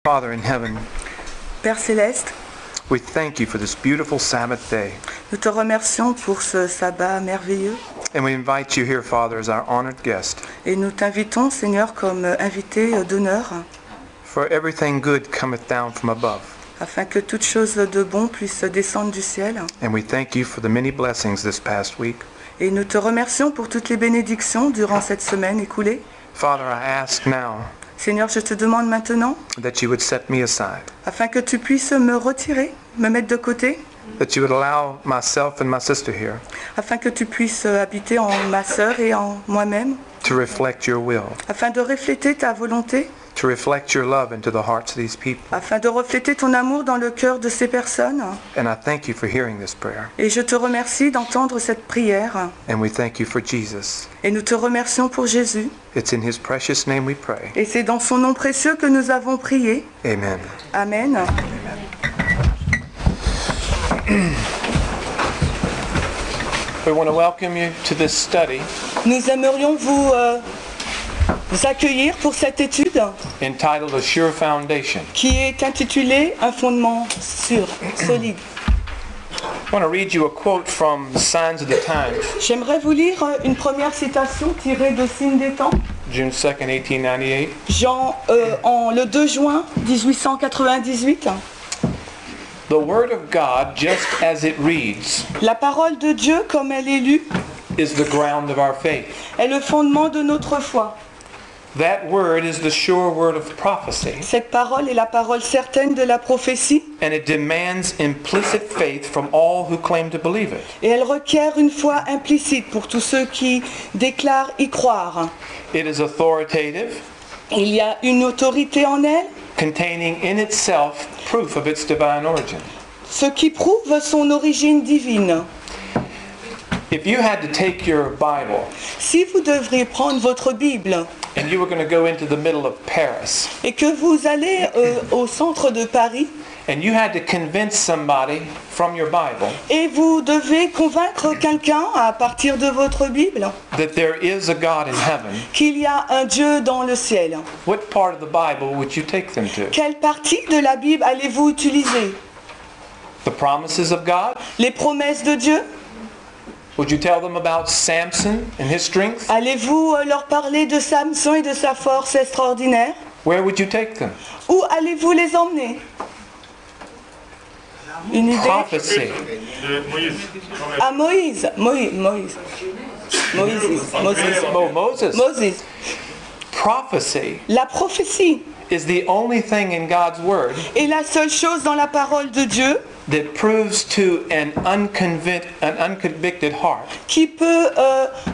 Father in heaven, Père Céleste, we thank you for this beautiful Sabbath day. nous te remercions pour ce sabbat merveilleux And we invite you here, Father, as our honored guest. et nous t'invitons, Seigneur, comme invité d'honneur, For everything good cometh down from above. afin que toute chose de bon puisse descendre du ciel. And we thank you for the many blessings this past week. Et nous te remercions pour toutes les bénédictions durant cette semaine écoulée. Father, I ask now Seigneur, je te demande maintenant, that you would set me aside, afin que tu puisses me retirer, me mettre de côté, that you would allow myself and my sister here afin que tu puisses habiter en ma sœur et en moi-même, to reflect your will, afin de refléter ta volonté, to reflect your love into the hearts of these people. afin de refléter ton amour dans le cœur de ces personnes. And I thank you for hearing this prayer. Et je te remercie d'entendre cette prière. And we thank you for Jesus. Et nous te remercions pour Jésus. It's in his precious name we pray. Et c'est dans son nom précieux que nous avons prié. Amen. Amen. We want to welcome you to this study Nous aimerions vous accueillir pour cette étude entitled A Sure Foundation. qui est intitulée Un fondement sûr, solide. I want to read you a quote from Signs of the Times, J'aimerais vous lire une première citation tirée de Signes des temps, June 2nd, 1898. le 2 juin 1898. The Word of God, just as it reads, La parole de Dieu, comme elle est lue, is the ground of our faith. est le fondement de notre foi. That word is the sure word of prophecy, Cette parole est la parole certaine de la prophétie and it demands implicit faith from all who claim to believe it. et elle requiert une foi implicite pour tous ceux qui déclarent y croire. It is authoritative, Il y a une autorité en elle, containing in itself proof of its divine origin. ce qui prouve son origine divine. If you had to take your Bible Si vous devriez prendre votre Bible and you were going to go into the middle of Paris, et que vous allez au centre de Paris and you had to convince somebody from your Bible et vous devez convaincre quelqu'un à partir de votre Bible that there is a God in heaven, qu'il y a un Dieu dans le ciel, what part of the Bible would you take them to? quelle partie de la Bible allez-vous utiliser? The promises of God? Les promesses de Dieu? Would you tell them about Samson and his strength? Allez-vous leur parler de Samson et de sa force extraordinaire? Where would you take them? Où allez-vous les emmener? Une idée? Prophecy. À Moïse. Oh, Moses. Moses. Prophecy La prophétie is the only thing in God's Word est la seule chose dans la parole de Dieu that proves to an unconvicted heart qui peut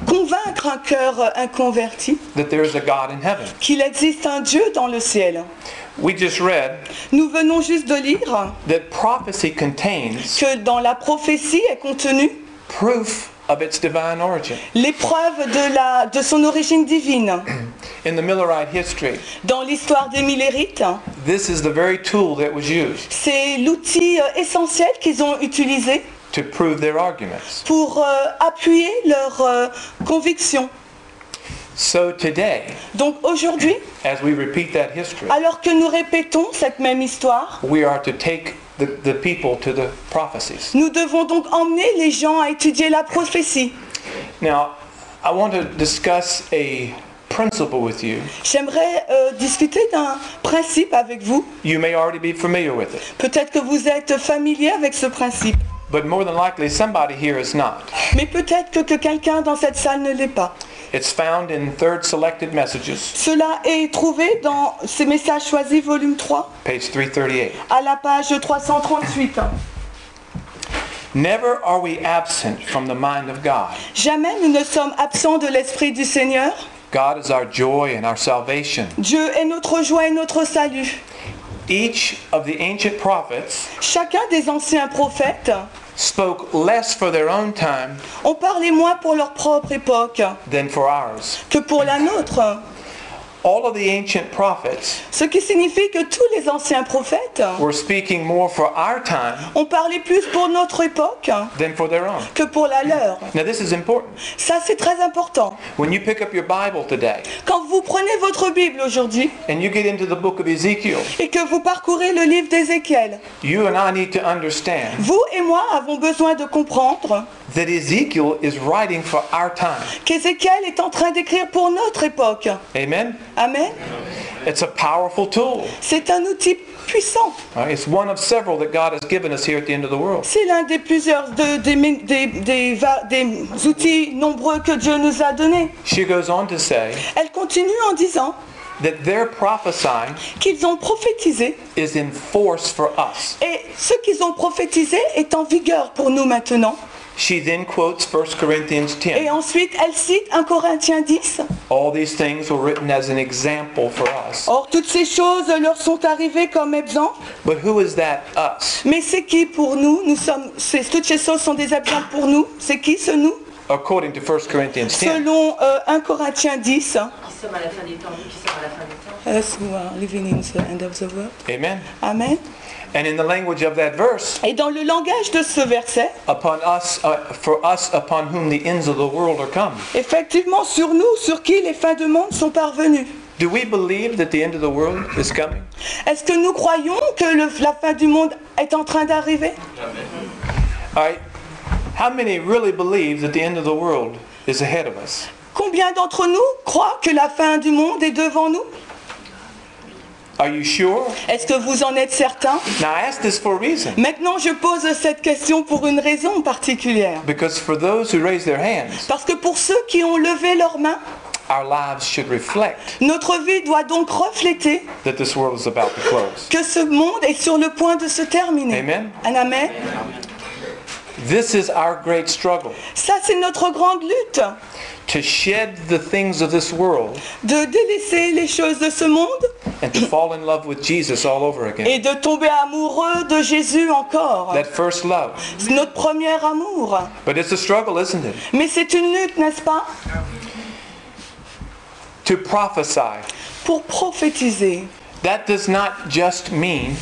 convaincre un cœur inconverti that there is a God in heaven. qu'il existe un Dieu dans le ciel. We just read Nous venons juste de lire that prophecy contains que dans la prophétie est contenue proof of its divine origin. l'épreuve de son origine divine. In the Millerite history, Dans l'histoire des Millérites, this is the very tool that was used c'est l'outil essentiel qu'ils ont utilisé to prove their arguments. pour appuyer leurs convictions. So today, Donc aujourd'hui, as we repeat that history, alors que nous répétons cette même histoire, we are to take the people to the prophecies. nous devons donc emmener les gens à étudier la prophétie. Now, I want to discuss a principle with you. J'aimerais discuter d'un principe avec vous. You may already be familiar with it, Peut-être que vous êtes familier avec ce principe, but more than likely somebody here is not. mais peut-être que quelqu'un dans cette salle ne l'est pas. It's found in Third Selected Messages, Cela est trouvé dans ces messages choisis, volume 3, page 338. à la page 338. Never are we absent from the mind of God. Jamais nous ne sommes absents de l'Esprit du Seigneur. God is our joy and our salvation. Dieu est notre joie et notre salut. Each of the ancient prophets Chacun des anciens prophètes spoke less for their own time ont parlé moins pour leur propre époque than for ours. que pour la nôtre. all of the ancient prophets Ce qui signifie que tous les anciens prophètes were speaking more for our time ont parlé plus pour notre époque than for their own. que pour la leur. Now this is important. Ça, c'est très important. When you pick up your Bible today Quand vous prenez votre Bible aujourd'hui and you get into the book of Ezekiel, et que vous parcourez le livre d'Ézéchiel, you and I need to understand vous et moi avons besoin de comprendre that Ezekiel is writing for our time. qu'Ézéchiel est en train d'écrire pour notre époque. Amen? Amen. It's a powerful tool. C'est un outil puissant. Right? It's one of several that God has given us here at the end of the world. C'est l'un des plusieurs des outils nombreux que Dieu nous a donnés. She goes on to say Elle continue en disant that their prophesying qu'ils ont prophétisé is in force for us. et ce qu'ils ont prophétisé est en vigueur pour nous maintenant. She then quotes 1 Corinthians Et 10. ensuite, elle cite 1 Corinthiens 10. All these things were written as an example for us. Or, toutes ces choses leur sont arrivées comme exemple. But who is that us? Mais c'est qui pour nous? Toutes ces choses sont des exemples pour nous. C'est qui ce nous? According to 1 Corinthians 10. Selon 1 Corinthiens 10. Qui sommes à la fin des temps, nous qui sommes à la fin des temps. Us who are living in the end of the world. Amen. Amen. And in the language of that verse, Et dans le langage de ce verset, upon us, for us upon whom the ends of the world are come. effectivement, sur nous, sur qui les fins du monde sont parvenues. Do we believe that the end of the world is coming? Est-ce que nous croyons que la fin du monde est en train d'arriver? All right. How many really believe that the end of the world is ahead of us? Combien d'entre nous croient que la fin du monde est devant nous? Are you sure? Est-ce que vous en êtes certain? Now I ask this for a reason. Maintenant, je pose cette question pour une raison particulière. Because for those who raise their hands, Parce que pour ceux qui ont levé leurs mains, our lives should reflect notre vie doit donc refléter that this world is about to close. que ce monde est sur le point de se terminer. Amen. Un amen. This is our great struggle, Ça, c'est notre grande lutte, to shed the things of this world de délaisser les choses de ce monde and to fall in love with Jesus all over again. et de tomber amoureux de Jésus encore. That first love. C'est notre premier amour. But it's a struggle, isn't it? Mais c'est une lutte, n'est-ce pas? To prophesy. Pour prophétiser. That does not just mean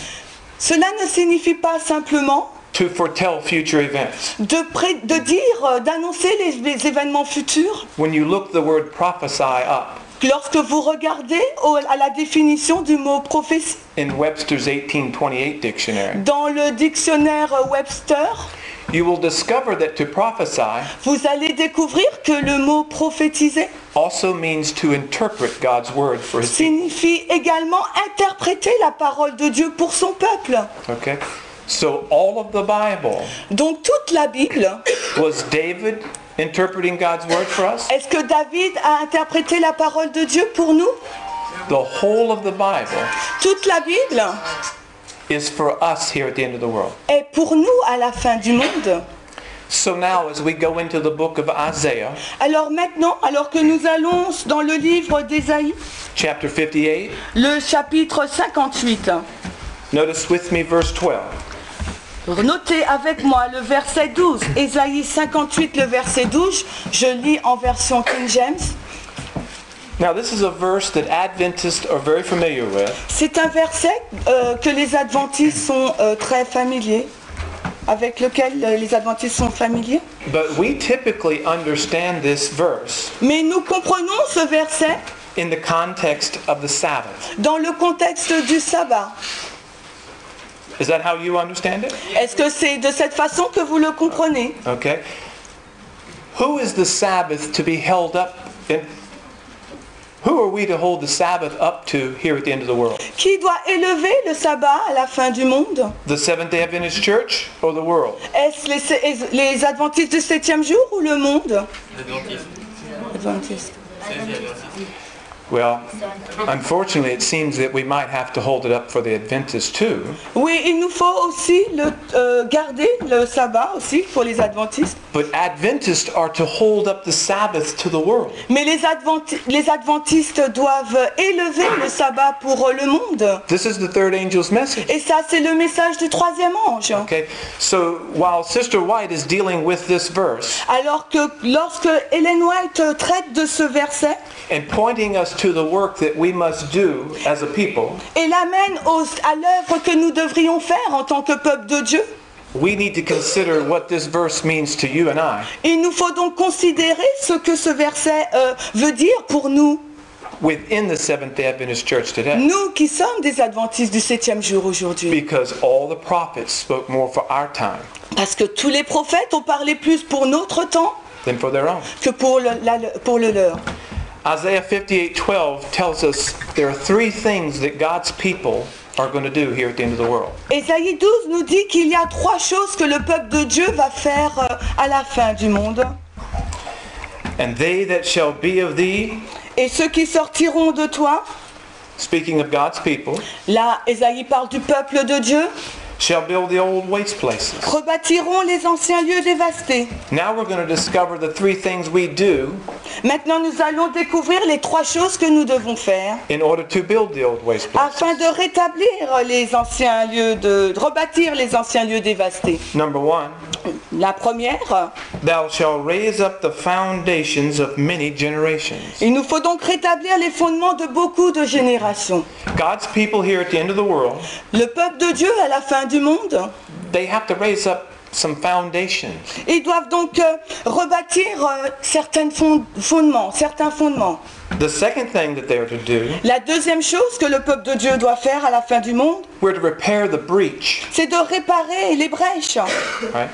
Cela ne signifie pas simplement to foretell future events. de dire, d'annoncer les événements futurs. When you look the word prophesy up Lorsque vous regardez à la définition du mot prophétie in Webster's 1828 dictionary, dans le dictionnaire Webster, you will discover that to prophesy vous allez découvrir que le mot prophétiser also means to interpret God's word for his people. signifie également interpréter la parole de Dieu pour son peuple. Okay? So all of the Bible, Donc toute la Bible, was David interpreting God's word for us? est-ce que David a interprété la parole de Dieu pour nous? The whole of the Bible Toute la Bible is for us here at the end of the world. est pour nous à la fin du monde. So now as we go into the book of Isaiah, Alors maintenant, alors que nous allons dans le livre d'Ésaïe, chapter 58, le chapitre 58, notice with me verse 12. notez avec moi le verset 12, Ésaïe 58, le verset 12, je lis en version King James. Now this is a verse that Adventists are very familiar with. C'est un verset que les adventistes sont très familiers, avec lequel les adventistes sont familiers. But we typically understand this verse Mais nous comprenons ce verset in the context of the Sabbath. dans le contexte du sabbat. Is that how you understand it? Est-ce que c'est de cette façon que vous le comprenez? Okay. Who is the Sabbath to be held up in? Who are we to hold the Sabbath up to here at the end of the world? Qui doit élever le sabbat à la fin du monde? The Seventh-day Adventist Church or the world? Est-ce les adventistes du 7e jour ou le monde? Adventistes. Well, unfortunately, it seems that we might have to hold it up for the Adventists too. Oui, il nous faut aussi garder le sabbat aussi pour les adventistes. But Adventists are to hold up the Sabbath to the world. Mais les adventistes doivent élever le sabbat pour le monde. This is the third angel's message. Et ça, c'est le message du troisième ange. Okay, so while Sister White is dealing with this verse Alors que lorsque Ellen White traite de ce verset and pointing us to the work that we must do as a people, et l'amène à l'œuvre que nous devrions faire en tant que peuple de Dieu, we need to consider what this verse means to you and I. il nous faut donc considérer ce que ce verset veut dire pour nous, Within the Seventh-day Adventist Church today. nous qui sommes des adventistes du 7e jour aujourd'hui. Because all the prophets spoke more for our time Parce que tous les prophètes ont parlé plus pour notre temps than for their own. que pour le leur. Isaiah 58:12 tells us there are three things that God's people are going to do here at the end of the world. Ésaïe 12 nous dit qu'il y a 3 choses que le peuple de Dieu va faire à la fin du monde. And they that shall be of thee, Et ceux qui sortiront de toi, speaking of God's people, là Ésaïe parle du peuple de Dieu, shall build the old waste places. rebâtiront les anciens lieux dévastés. Now we're going to discover the three things we do Maintenant nous allons découvrir les 3 choses que nous devons faire in order to build the old waste places. afin de rétablir les anciens lieux, de rebâtir les anciens lieux dévastés. Number one, La première, thou shalt raise up the foundations of many generations. il nous faut donc rétablir les fondements de beaucoup de générations. God's people here at the end of the world, Le peuple de Dieu à la fin du monde, they have to raise up some foundations. ils doivent donc rebâtir certains fondements. The second thing that they are to do, La deuxième chose que le peuple de Dieu doit faire à la fin du monde, we're to repair the breach. c'est de réparer les brèches. Right?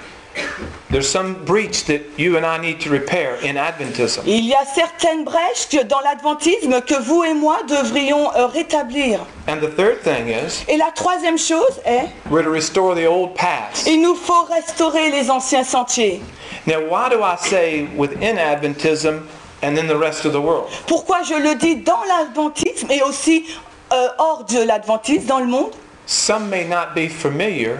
There's some breach that you and I need to repair in Adventism. Il y a certaines brèches dans l'adventisme que vous et moi devrions rétablir. And the third thing is, Et la troisième chose est, we're to restore the old paths. il nous faut restaurer les anciens sentiers. Now, why do I say within Adventism and then the rest of the world? Pourquoi je le dis dans l'adventisme et aussi hors de l'adventisme, dans le monde? Some may not be familiar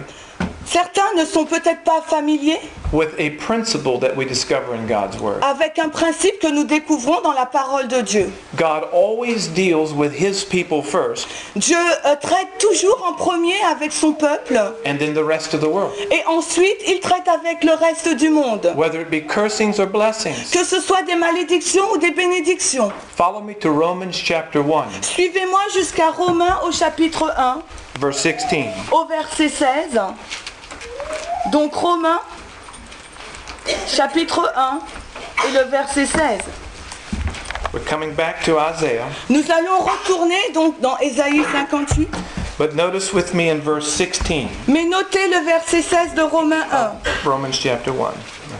Certains ne sont peut-être pas familiers with a principle that we discover in God's Word. avec un principe que nous découvrons dans la parole de Dieu. God always deals with His people first, Dieu traite toujours en premier avec son peuple and then the rest of the world. et ensuite il traite avec le reste du monde. Whether it be cursings or blessings. Que ce soit des malédictions ou des bénédictions. Follow me to Romans chapter 1, Suivez-moi jusqu'à Romains au chapitre 1, verse 16. au verset 16. Donc Romains, chapitre 1 et le verset 16. We're coming back to Isaiah, Nous allons retourner donc dans Ésaïe 58, but notice with me in verse 16, mais notez le verset 16 de Romains 1. Romans chapter 1.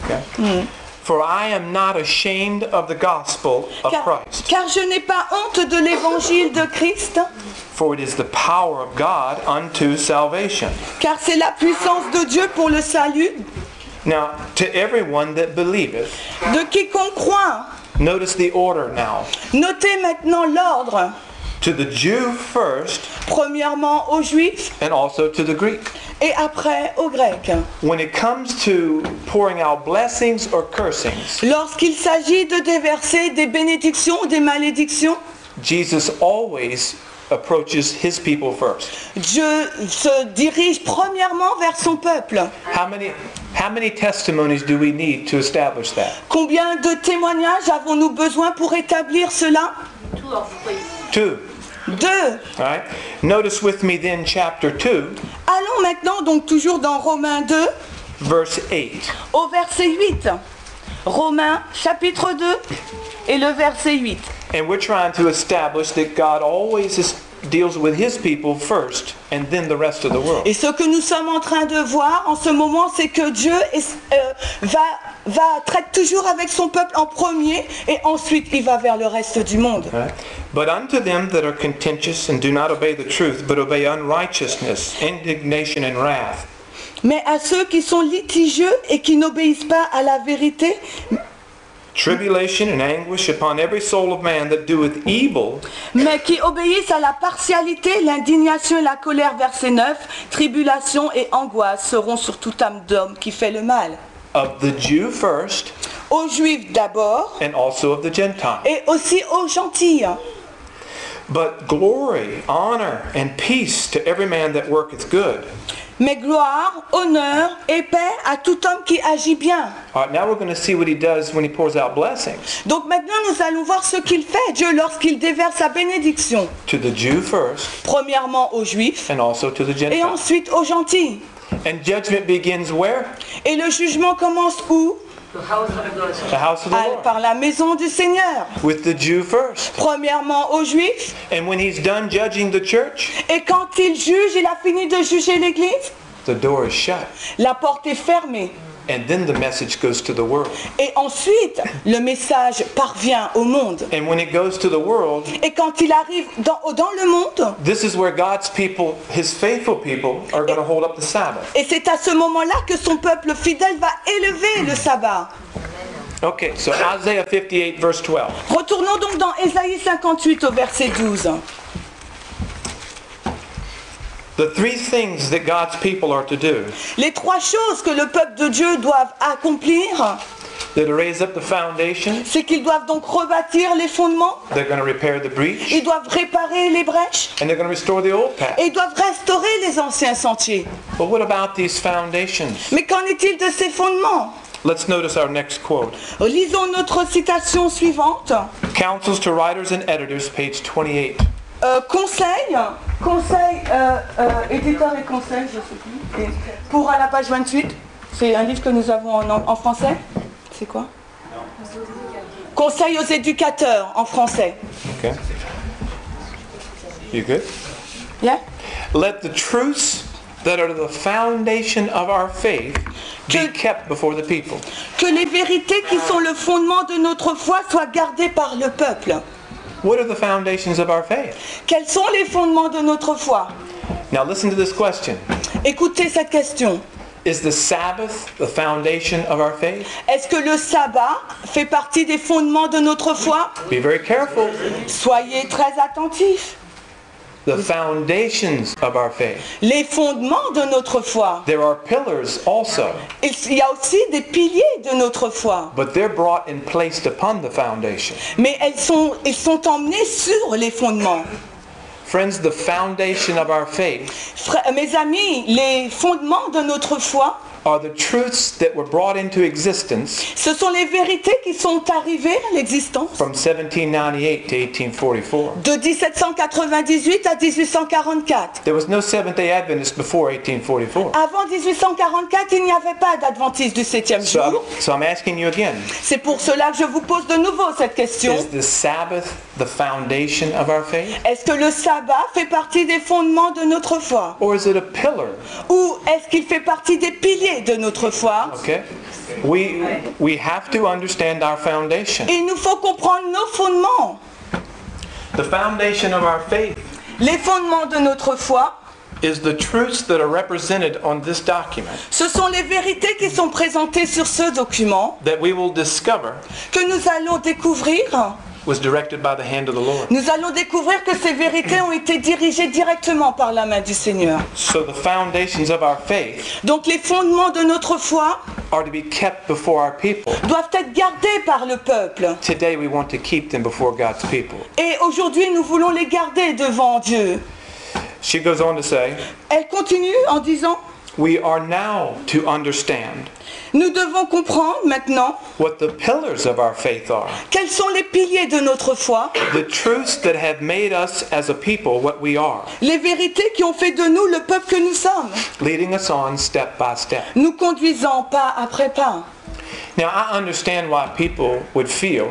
Okay? For I am not ashamed of the gospel of Christ, Car je n'ai pas honte de l'évangile de Christ, for it is the power of God unto salvation. car c'est la puissance de Dieu pour le salut Now, to everyone that believeth, de quiconque croit. notice the order now. Notez maintenant l'ordre. To the Jew first, Premièrement aux Juifs and also to the Greek. et après aux Grecs. When it comes to pouring out blessings or cursings, Lorsqu'il s'agit de déverser des bénédictions ou des malédictions, Jesus always approaches his people first. Dieu se dirige premièrement vers son peuple. How many testimonies do we need to establish that? Combien de témoignages avons-nous besoin pour établir cela? Tout, alors vous croyez. 2. 2. All right. Notice with me then chapter 2, Allons maintenant donc toujours dans Romains 2 verse 8. au verset 8. Romains chapitre 2 et le verset 8. And we're trying to establish that God always deals with his people first and then the rest of the world. Et ce que nous sommes en train de voir en ce moment, c'est que Dieu traite toujours avec son peuple en premier et ensuite il va vers le reste du monde. Right? But unto them that are contentious and do not obey the truth, but obey unrighteousness, indignation and wrath. Mais à ceux qui sont litigieux et qui n'obéissent pas à la vérité, Tribulation and anguish upon every soul of man that doeth evil, mais qui obéissent à la partialité, l'indignation et la colère, verset 9, tribulation et angoisse seront sur toute âme d'homme qui fait le mal. of the Jew first, Aux Juifs d'abord and also of the Gentile. et aussi aux gentils. But glory, honor, and peace to every man that worketh good. Mais gloire, honneur et paix à tout homme qui agit bien. All right, now we're going to see what he does when he pours out blessings. Donc maintenant nous allons voir ce qu'il fait, Dieu, lorsqu'il déverse sa bénédiction. To the Jew first, Premièrement aux Juifs and also to the et Gentile. ensuite aux gentils. And judgment begins where? Et le jugement commence où? The house of God. The house of the Lord. Par la maison du Seigneur. With the Jew first. Premièrement aux Juifs. And when he's done judging the church, Et quand il juge, il a fini de juger l'Église. the door is shut. La porte est fermée. And then the message goes to the world. Et ensuite, le message parvient au monde. And when it goes to the world, Et quand il arrive dans le monde, this is where God's people, his faithful people, are going to hold up the Sabbath. et c'est à ce moment-là que son peuple fidèle va élever le sabbat. Okay, so Isaiah 58 verse 12. Retournons donc dans Ésaïe 58 au verset 12. The three things that God's people are to do, Les trois choses que le peuple de Dieu doit accomplir, they're to raise up the foundation, c'est qu'ils doivent donc rebâtir les fondements, they're going to repair the breach, ils doivent réparer les brèches, and they're going to restore the old path. et ils doivent restaurer les anciens sentiers. But what about these foundations? Mais qu'en est-il de ces fondements? Let's notice our next quote. Lisons notre citation suivante. Counsels to Writers and Editors, page 28. Conseil, éditeur et conseil, je sais plus. Et pour à la page 28, c'est un livre que nous avons en français. C'est quoi? Conseil aux éducateurs en français. Okay. You good? Yeah? Let the truths that are the foundation of our faith be kept before the people. Que les vérités qui sont le fondement de notre foi soient gardées par le peuple. What are the foundations of our faith? Quels sont les fondements de notre foi? Now listen to this question. Écoutez cette question. Is the Sabbath the foundation of our faith? Est-ce que le sabbat fait partie des fondements de notre foi? Be very careful. Soyez très attentifs. The foundations of our faith. Les fondements de notre foi. There are pillars also, Il y a aussi des piliers de notre foi. but they're brought and placed upon the foundation. Mais ils sont emmenés sur les fondements. Friends, the foundation of our faith Mes amis, les fondements de notre foi, are the truths that were brought into existence ce sont les vérités qui sont arrivées à l'existence from 1798 to 1844. de 1798 à 1844. There was no Seventh-day Adventist before 1844. Avant 1844, il n'y avait pas d'adventiste du 7e jour. So I'm asking you again, C'est pour cela que je vous pose de nouveau cette question. is the Sabbath the foundation of our faith? Est-ce que le sabbat fait partie des fondements de notre foi? Or is it a pillar? Ou est-ce qu'il fait partie des piliers de notre foi? Okay? We have to understand our foundation. Il nous faut comprendre nos fondements. The foundation of our faith Les fondements de notre foi, is the truths that are represented on this document ce sont les vérités qui sont présentées sur ce document that we will discover que nous allons découvrir. was directed by the hand of the Lord. Nous allons découvrir que ces vérités ont été dirigées directement par la main du Seigneur. So the foundations of our faith Donc les fondements de notre foi are to be kept before our people. doivent être gardés par le peuple. Today we want to keep them before God's people. Et aujourd'hui, nous voulons les garder devant Dieu. She goes on to say, Elle continue en disant, we are now to understand nous devons comprendre maintenant what the pillars of our faith are. quels sont les piliers de notre foi, The truths that have made us as a people what we are, les vérités qui ont fait de nous le peuple que nous sommes, leading us on step by step. nous conduisant pas après pas. Now I understand why people would feel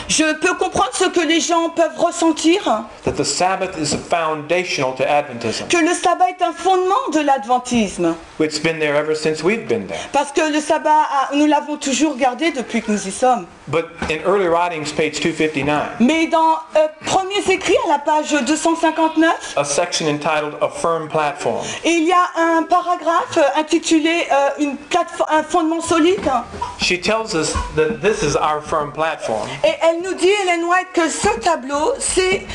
Je peux comprendre ce que les gens peuvent ressentir, that the Sabbath is foundational to Adventism. que le sabbat est un fondement de l'adventisme. It's been there ever since we've been there. Parce que le sabbat, nous l'avons toujours gardé depuis que nous y sommes. But in early writings, page 259, Mais dans premiers écrits à la page 259, a section entitled A Firm Platform, il y a un paragraphe intitulé un fondement solide. she tells us that this is our firm platform. Et elle nous dit, Ellen White, que ce tableau, c'est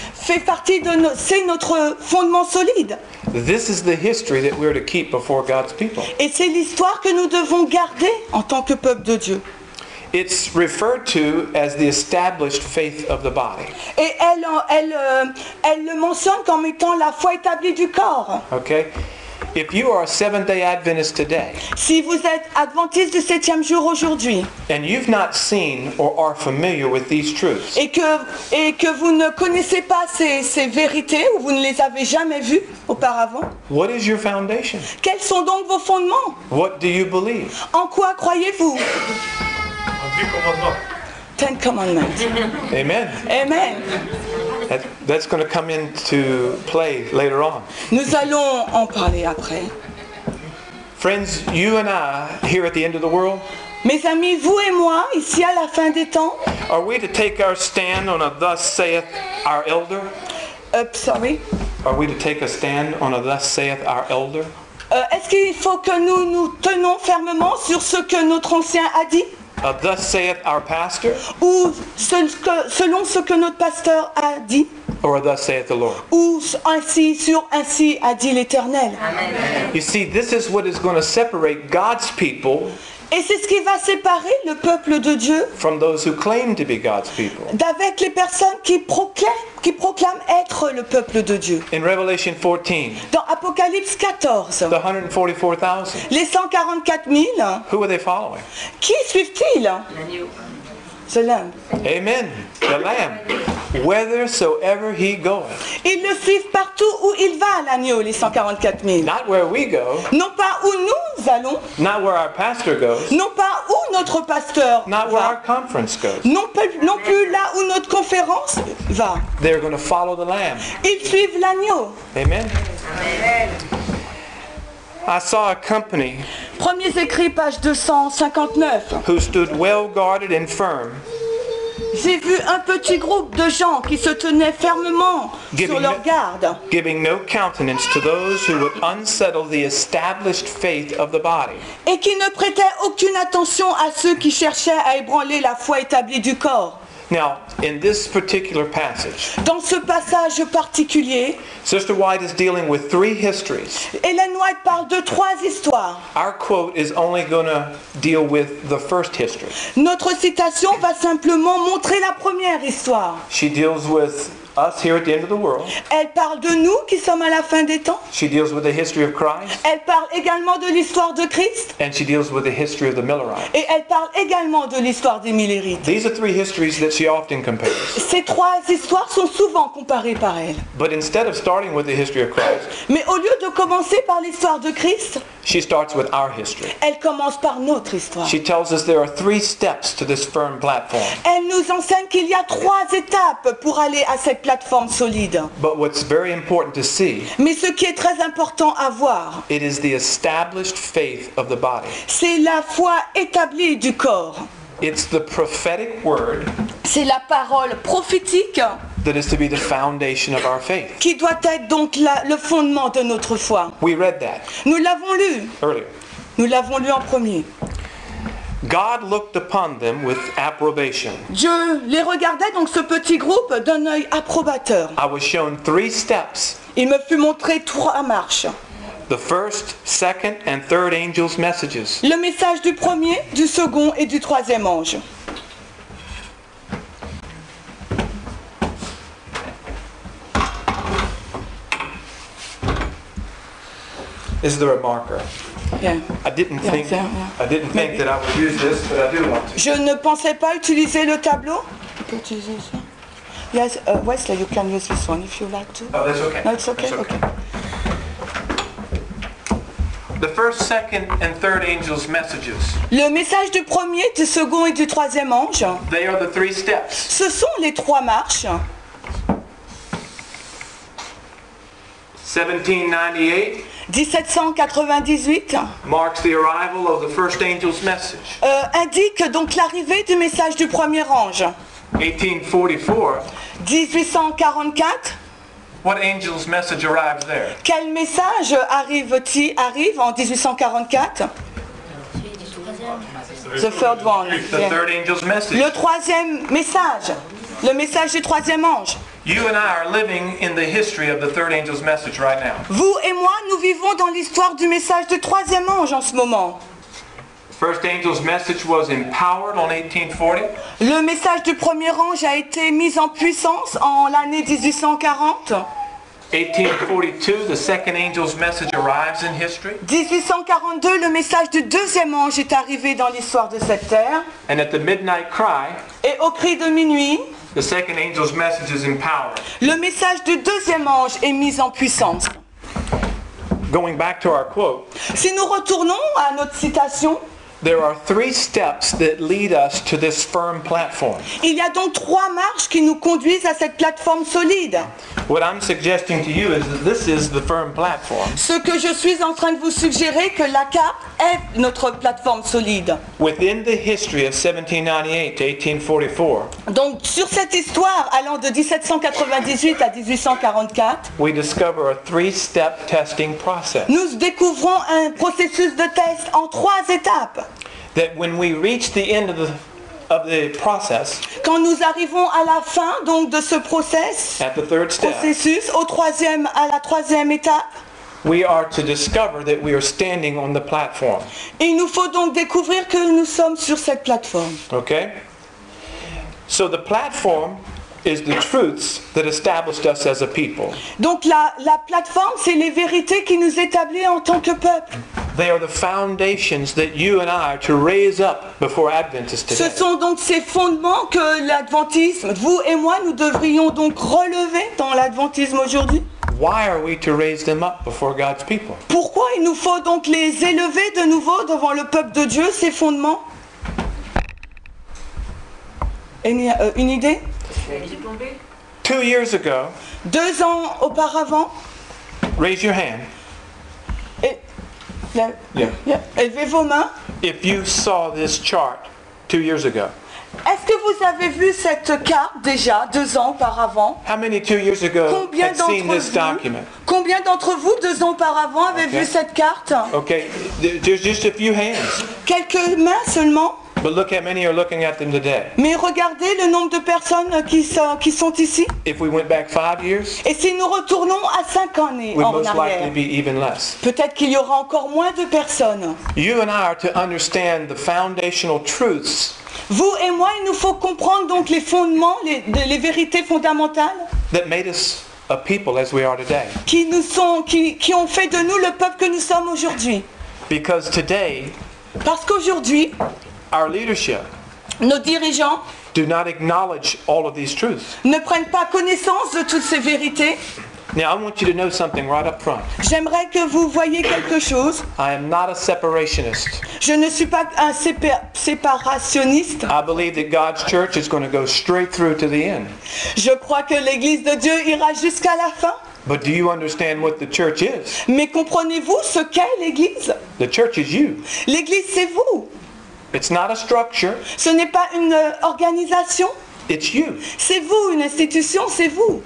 notre fondement solide. This is the history that we're to keep before God's people. Et c'est l'histoire que nous devons garder en tant que peuple de Dieu. It's referred to as the established faith of the body. Et elle le mentionne comme étant la foi établie du corps. Okay? If you are a Seventh-day Adventist today, Si vous êtes adventiste du 7e jour aujourd'hui and you've not seen or are familiar with these truths, et que vous ne connaissez pas ces vérités ou vous ne les avez jamais vues auparavant, what is your foundation? quels sont donc vos fondements? What do you believe? En quoi croyez-vous? Ten Commandments. Amen. Amen. That's going to come into play later on. Nous allons en parler après. Friends, you and I, here at the end of the world, Mes amis, vous et moi, ici à la fin des temps, are we to take our stand on a thus saith our elder? sorry. Are we to take a stand on a thus saith our elder? Est-ce qu'il faut que nous nous tenons fermement sur ce que notre ancien a dit? A thus saith our pastor? Ou selon ce que notre pasteur a dit? Or a thus saith the Lord? Ou ainsi a dit l'Éternel? You see, this is what is going to separate God's people Et c'est ce qui va séparer le peuple de Dieu from those who claim to be God's people. d'avec les personnes qui proclament être le peuple de Dieu. In Revelation 14, Dans Apocalypse 14, the 144,000, les 144 000, who are they following? qui suivent-ils? L'agneau. The Lamb. Amen. The Lamb. Whithersoever he goeth. Ils le suivent partout où il va, l'agneau, les 144 000. Not where we go, Non pas où nous allons, not where our pastor goes, non pas où notre pasteur not where our va, conference goes. non plus là où notre conférence va. They're going to follow the Lamb. Ils suivent l'agneau. Amen. I saw a company Premiers écrits, page 259. who stood well guarded and firm, J'ai vu un petit groupe de gens qui se tenaient fermement sur leur garde giving no countenance to those who would unsettle the established faith of the body. et qui ne prêtaient aucune attention à ceux qui cherchaient à ébranler la foi établie du corps. Now, in this particular passage, Dans ce passage particulier, Sister White is dealing with three histories. Ellen White parle de 3 histoires. Our quote is only going to deal with the first history. Notre citation va simplement montrer la première histoire. She deals with us here at the end of the world. Elle parle de nous qui sommes à la fin des temps. She deals with the history of Christ. Elle parle également de l'histoire de Christ. And she deals with the history of the Millerites. Et elle parle également de l'histoire des Millérites. These are three histories that she often compares. Ces 3 histoires sont souvent comparées par elle. But instead of starting with the history of Christ, Mais au lieu de commencer par l'histoire de Christ, she starts with our history. elle commence par notre histoire. She tells us there are 3 steps to this firm platform. Elle nous enseigne qu'il y a 3 étapes pour aller à cette plateforme solide. But what's very important to see, Mais ce qui est très important à voir, it is the established faith of the body. c'est la foi établie du corps. It's the prophetic word C'est la parole prophétique that is to be the foundation of our faith. qui doit être donc le fondement de notre foi. We read that Nous l'avons lu. earlier. Nous l'avons lu en premier. God looked upon them with approbation. Dieu les regardait, donc ce petit groupe, d'un œil approbateur. I was shown 3 steps. Il me fut montré 3 marches. The first, second, and third angels' messages. Le message du premier, du second et du 3e ange. Is there a marker? Bien. I didn't Yeah, think yeah. I didn't think that I would use this, but I do want to. Je ne pensais pas utiliser le tableau. Tu peux utiliser ça. Yes, Wesley, you can use this one if you like to. Oh, that's okay. No, it's okay. That's Okay. The first, second, and third angels' messages. Le message du premier, du second et du 3e ange, They are the 3 steps. ce sont les 3 marches. 1798 1798 marks the arrival of the first angel's message. indique donc l'arrivée du message du premier ange. 1844, 1844, what angel's message arrives there? quel message arrive en 1844? The third one. The Yeah. third angel's message. Le 3e message, le message du 3e ange. You and I are living in the history of the third angel's message right now. Vous et moi, nous vivons dans l'histoire du message du 3e ange en ce moment. First angel's message was empowered on 1840. Le message du premier ange a été mis en puissance en l'année 1840. 1842, the second angel's message arrives in history. 1842, le message du deuxième ange est arrivé dans l'histoire de cette terre. And at the midnight cry, Et au cri de minuit, the second angel's message is empowered. le message du deuxième ange est mis en puissance. Going back to our quote, Si nous retournons à notre citation, there are 3 steps that lead us to this firm platform. il y a donc 3 marches qui nous conduisent à cette plateforme solide. What I'm suggesting to you is that this is the firm platform. Ce que je suis en train de vous suggérer, que la carte est notre plateforme solide. Within the history of 1798 to 1844, Donc sur cette histoire allant de 1798 à 1844, we discover a 3-step testing process. nous découvrons un processus de test en 3 étapes. That when we reach the end of the process, Quand nous arrivons à la fin donc de ce at the 3rd step, processus, à la 3e étape, we are to discover that we are standing on the platform. il nous faut donc découvrir que nous sommes sur cette plateforme. Okay? So the platform is the truths that established us as a people. Donc la plateforme, c'est les vérités qui nous établissent en tant que peuple. They are the foundations that you and I are to raise up before Adventists Ce today. sont donc ces fondements que l'adventisme, vous et moi, nous devrions donc relever dans l'adventisme aujourd'hui. Why are we to raise them up before God's people? Pourquoi il nous faut donc les élever de nouveau devant le peuple de Dieu, ces fondements? Une idée? Laissez tomber. 2 years ago, 2 ans auparavant, raise your hand élevez vos mains. if you saw this chart 2 years ago. Est-ce que vous avez vu cette carte déjà 2 ans auparavant? How many 2 years ago Combien had seen this d'entre document? vous 2 ans auparavant avaient Okay. vu cette carte? Okay, there's just a few hands. Quelques mains seulement. But look how many are looking at them today. Mais regardez le nombre de personnes qui sont ici. If we went back 5 years, Et si nous retournons à 5 années we'd en most likely arrière, be even less. peut-être qu'il y aura encore moins de personnes. You and I are to understand the foundational truths Vous et moi, il nous faut comprendre donc les fondements, les vérités fondamentales that made us a people as we are today. qui ont fait de nous le peuple que nous sommes aujourd'hui. Because today, Parce qu'aujourd'hui, our leadership nos dirigeants do not acknowledge all of these truths. ne prennent pas connaissance de toutes ces vérités. Now, I want you to know something right up front. J'aimerais que vous voyiez quelque chose. I am not a separationist. Je ne suis pas un séparationniste. I believe that God's church is going to go straight through to the end. Je crois que l'Église de Dieu ira jusqu'à la fin. But do you understand what the church is? Mais comprenez-vous ce qu'est l'Église? The church is you. L'Église, c'est vous. It's not a structure, Ce n'est pas une organisation. it's you. C'est vous, une institution, c'est vous.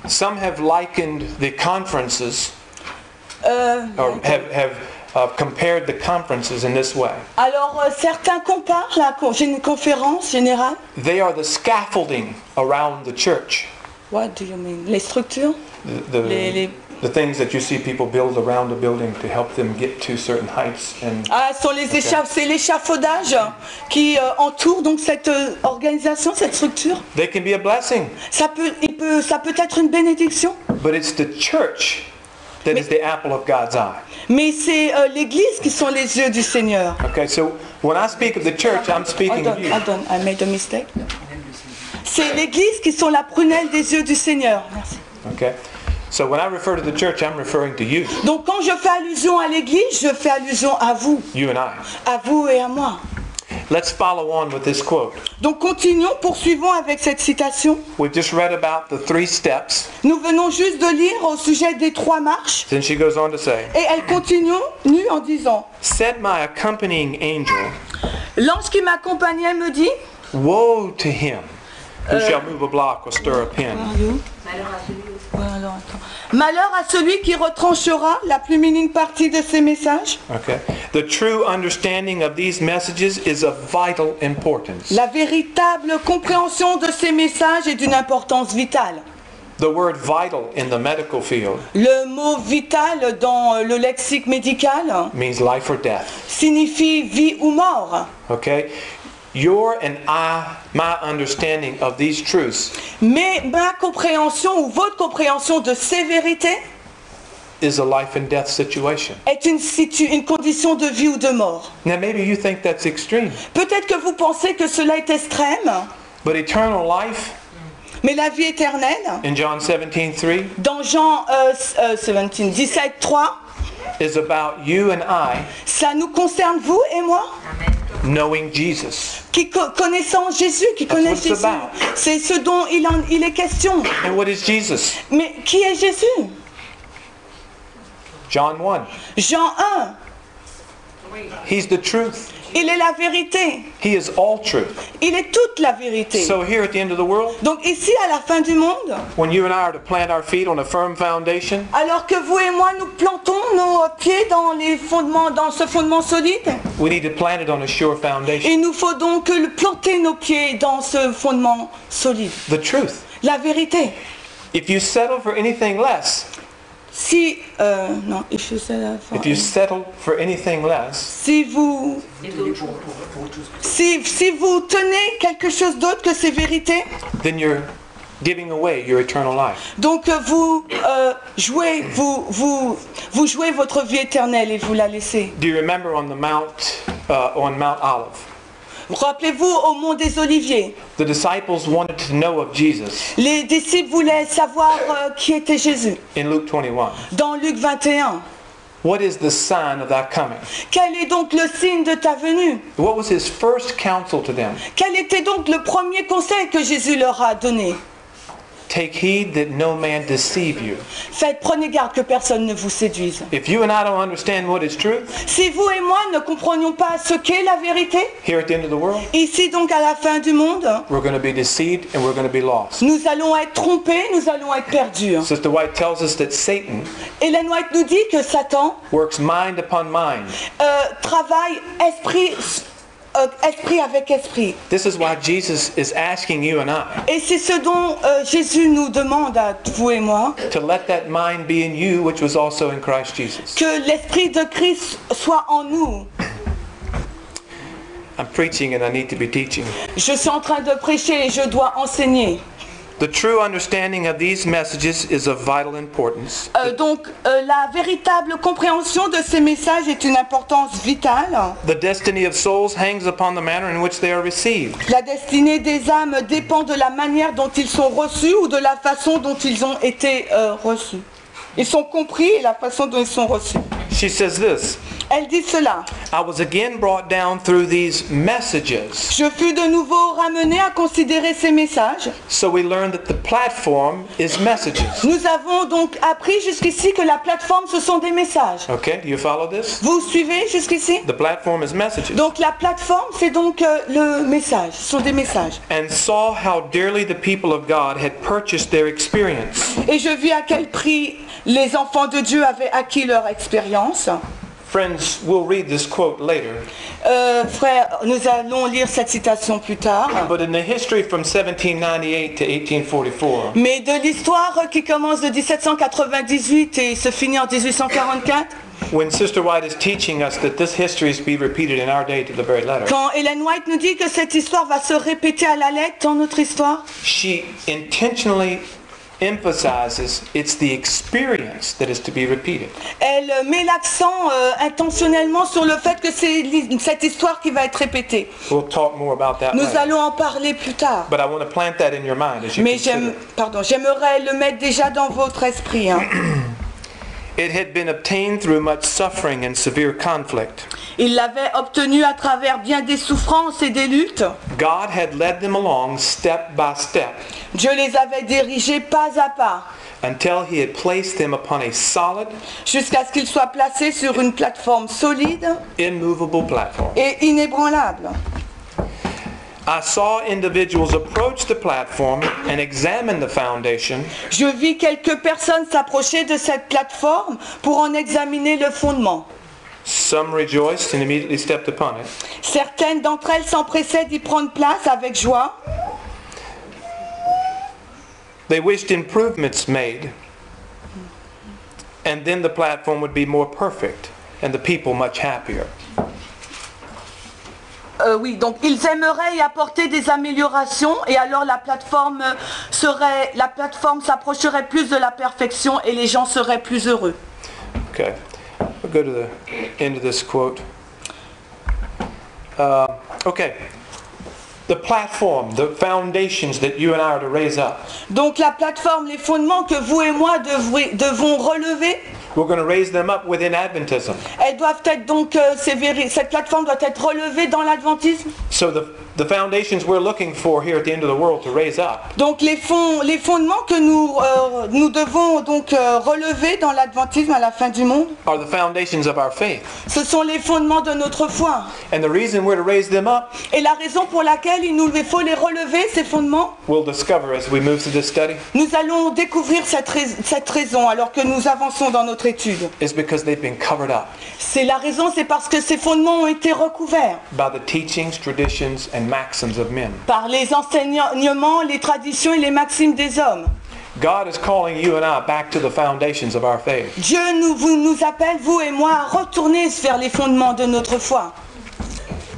Some have likened the conferences, Euh, or have compared the conferences in this way. alors, certains comparent une conférence générale. They are the scaffolding around the church. What do you mean? Les structures? The things that you see people build around a building to help them get to certain heights. And Ah, c'est l'échafaudage qui entoure donc cette organisation, cette structure. they can be a blessing, Ça peut être une bénédiction, but it's the church that is the apple of God's eye. mais c'est l'Église qui sont les yeux du Seigneur. Okay, so when I speak of the church, I'm speaking of you. Hold on, I made a mistake. C'est l'Église qui sont la prunelle des yeux du Seigneur. Merci. Okay, so when I refer to the church, I'm referring to you, Donc quand je fais allusion à l'Église, je fais allusion à vous et à moi. Let's follow on with this quote. Donc poursuivons avec cette citation. We've just read about the 3 steps. Nous venons juste de lire au sujet des 3 marches. Then she goes on to say, Et elle continue en disant, said my accompanying angel, l'ange qui m'accompagnait me dit, woe to him who shall move a block or stir a pin. malheur à celui qui retranchera la plus minime partie de ces messages. Okay. The true understanding of these messages is of vital importance. La véritable compréhension de ces messages est d'une importance vitale. The word vital in the medical field Le mot vital dans le lexique médical means life or death. signifie vie ou mort. Okay? Your and my understanding of these truths Mais ma compréhension ou votre compréhension de ces vérités is a life and death situation. est une condition de vie ou de mort. Now maybe you think that's extreme, Peut-être que vous pensez que cela est extrême, but eternal life mais la vie éternelle, in John 17:3 dans Jean 17, 3, is about you and I ça nous concerne vous et moi, knowing Jesus. qui connaissant Jésus, qui That's connaît what it's Jésus. about. C'est ce dont il est question. And what is Jesus? Mais qui est Jésus? John 1. Jean 1, He's the truth. il est la vérité. He is all truth. Il est toute la vérité. So here at the end of the world, Donc ici, à la fin du monde, when you and I are to plant our feet on a firm foundation, alors que vous et moi, nous plantons nos pieds dans ce fondement solide, we need to plant it on a sure foundation. il nous faut donc planter nos pieds dans ce fondement solide. The truth. La vérité. If you settle for anything less, Si, non, il faut ça la fin. if you settle for anything less, Si vous tenez quelque chose d'autre que ces vérités, then you're giving away your eternal life. donc vous jouez votre vie éternelle et vous la laissez. Do you remember on Mount Olive? Rappelez-vous au mont des Oliviers, The disciples wanted to know of Jesus les disciples voulaient savoir qui était Jésus. in Luke 21. Dans Luc 21, What is the sign of thy coming? quel est donc le signe de ta venue? What was his first counsel to them? Quel était donc le premier conseil que Jésus leur a donné? Take heed that no man deceive you. Prenez garde que personne ne vous séduise. If you and I don't understand what is truth, Si vous et moi ne comprenions pas ce qu'est la vérité, here at the end of the world, ici donc à la fin du monde, we're going to be deceived and we're going to be lost. nous allons être trompés, nous allons être perdus. Sister White tells us that Satan Ellen White nous dit que Satan works mind upon mind. travaille esprit avec esprit. This is why Jesus is asking you and I Et c'est ce dont Jésus nous demande à vous et moi, to let that mind be in you, which was also in Christ Jesus. que l'esprit de Christ soit en nous. I'm preaching and I need to be teaching. Je suis en train de prêcher et je dois enseigner. The true understanding of these messages is of vital importance. Donc la véritable compréhension de ces messages est une importance vitale. The destiny of souls hangs upon the manner in which they are received. La destinée des âmes dépend de la manière dont ils sont reçus ou de la façon dont ils ont été reçus. Ils sont compris et la façon dont ils sont reçus. She says this, Elle dit cela. I was again brought down through these messages. Je fus de nouveau ramené à considérer ces messages. So we learned that the platform is messages. Nous avons donc appris jusqu'ici que la plateforme, ce sont des messages. Okay, do you follow this? Vous suivez jusqu'ici? The platform is messages. Donc la plateforme, c'est donc le message. Ce sont des messages. And saw how dearly the people of God had purchased their experience. Et je vis à quel prix les enfants de Dieu avaient acquis leur expérience. Friends, we'll read this quote later. Frère, nous allons lire cette citation plus tard. But in the history from 1798 to 1844, Mais de l'histoire qui commence de 1798 et se finit en 1844, when Sister White is teaching us that this history is to be repeated in our day to the very letter, quand Ellen White nous dit que cette histoire va se répéter à la lettre dans notre histoire, she intentionally emphasizes it's the experience that is to be repeated. elle met l'accent intentionnellement sur le fait que c'est cette histoire qui va être répétée. We'll talk more about that Nous later. allons en parler plus tard. But I want to plant that in your mind as you Mais consider. j'aimerais le mettre déjà dans votre esprit. Hein. It had been obtained through much suffering and severe conflict. Il l'avait obtenu à travers bien des souffrances et des luttes. God had led them along step by step Dieu les avait dirigés pas à pas, until he had placed them upon a solid, jusqu'à ce qu'ils soient placés sur une plateforme solide immovable platform. et inébranlable. I saw individuals approach the platform and examine the foundation Je vis quelques personnes s'approcher de cette plateforme pour en examiner le fondement. Some rejoiced and immediately stepped upon it. Certaines d'entre elles s'empressaient d'y prendre place avec joie. They wished improvements made, and then the platform would be more perfect and the people much happier. oui, donc ils aimeraient y apporter des améliorations et alors la plateforme s'approcherait plus de la perfection et les gens seraient plus heureux. Okay, we'll go to the end of this quote. Okay, the platform, the foundations that you and I are to raise up. Donc la plateforme, les fondements que vous et moi devons relever, We're going to raise them up within Adventism. elles doivent être donc, cette plateforme doit être relevée dans l'adventisme. So the foundations we're looking for here at the end of the world to raise up Donc les fondements que nous devons donc relever dans l'adventisme à la fin du monde, are the foundations of our faith. ce sont les fondements de notre foi. And the reason we're to raise them up, Et la raison pour laquelle il faut les relever, ces fondements, we'll discover as we move through this study, nous allons découvrir cette raison alors que nous avançons dans notre étude. is because they've been covered up C'est la raison, c'est parce que ces fondements ont été recouverts by the teachings, traditions, and maxims of men. par les enseignements, les traditions et les maximes des hommes. God is calling you and I back to the foundations of our faith. Dieu nous appelle, vous et moi, à retourner vers les fondements de notre foi.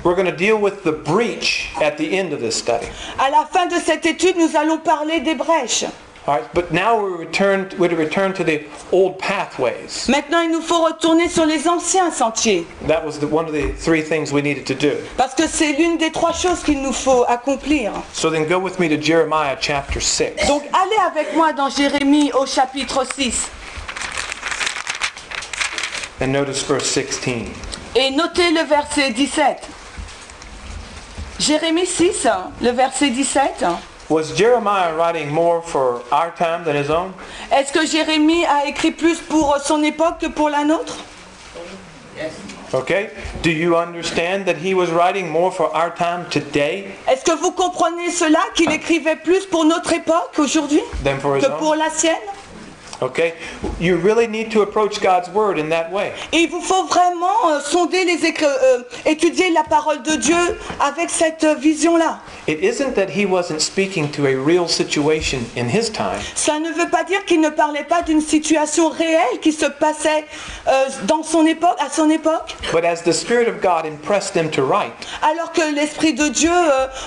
We're going to deal with the breach at the end of this study. À la fin de cette étude, nous allons parler des brèches. All right, but now we're to return to the old pathways. Maintenant, il nous faut retourner sur les anciens sentiers. That was one of the three things we needed to do. Parce que c'est l'une des trois choses qu'il nous faut accomplir. So then go with me to Jeremiah chapter 6. Donc, allez avec moi dans Jérémie au chapitre 6. And notice verse 16. Et notez le verset 17. Jérémie 6, le verset 17. Was Jeremiah writing more for our time than his own? Est-ce que Jérémie a écrit plus pour son époque que pour la nôtre? Okay. Do you understand that he was writing more for our time today Est-ce que vous comprenez cela, qu'il écrivait plus pour notre époque aujourd'hui than for his que own? pour la sienne? Okay. You really need to approach God's word in that way. Et il vous faut vraiment étudier la parole de Dieu avec cette vision-là. It isn't that he wasn't speaking to a real situation in his time. Ça ne veut pas dire qu'il ne parlait pas d'une situation réelle qui se passait dans son époque, à son époque, But as the Spirit of God impressed them to write, alors que l'Esprit de Dieu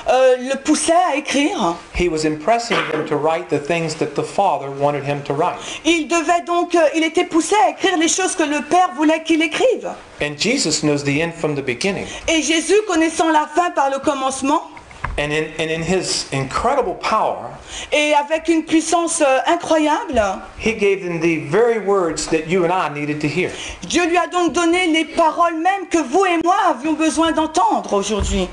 le poussait à écrire. he was impressing them to write the things that the Father wanted him to write. Il était poussé à écrire les choses que le Père voulait qu'il écrive. And Jesus knows the end from the beginning. Et Jésus, connaissant la fin par le commencement, And in his incredible power, et avec une puissance incroyable, he gave them the very words that you and I needed to hear. Dieu lui a donc donné les paroles mêmes que vous et moi avions besoin d'entendre aujourd'hui.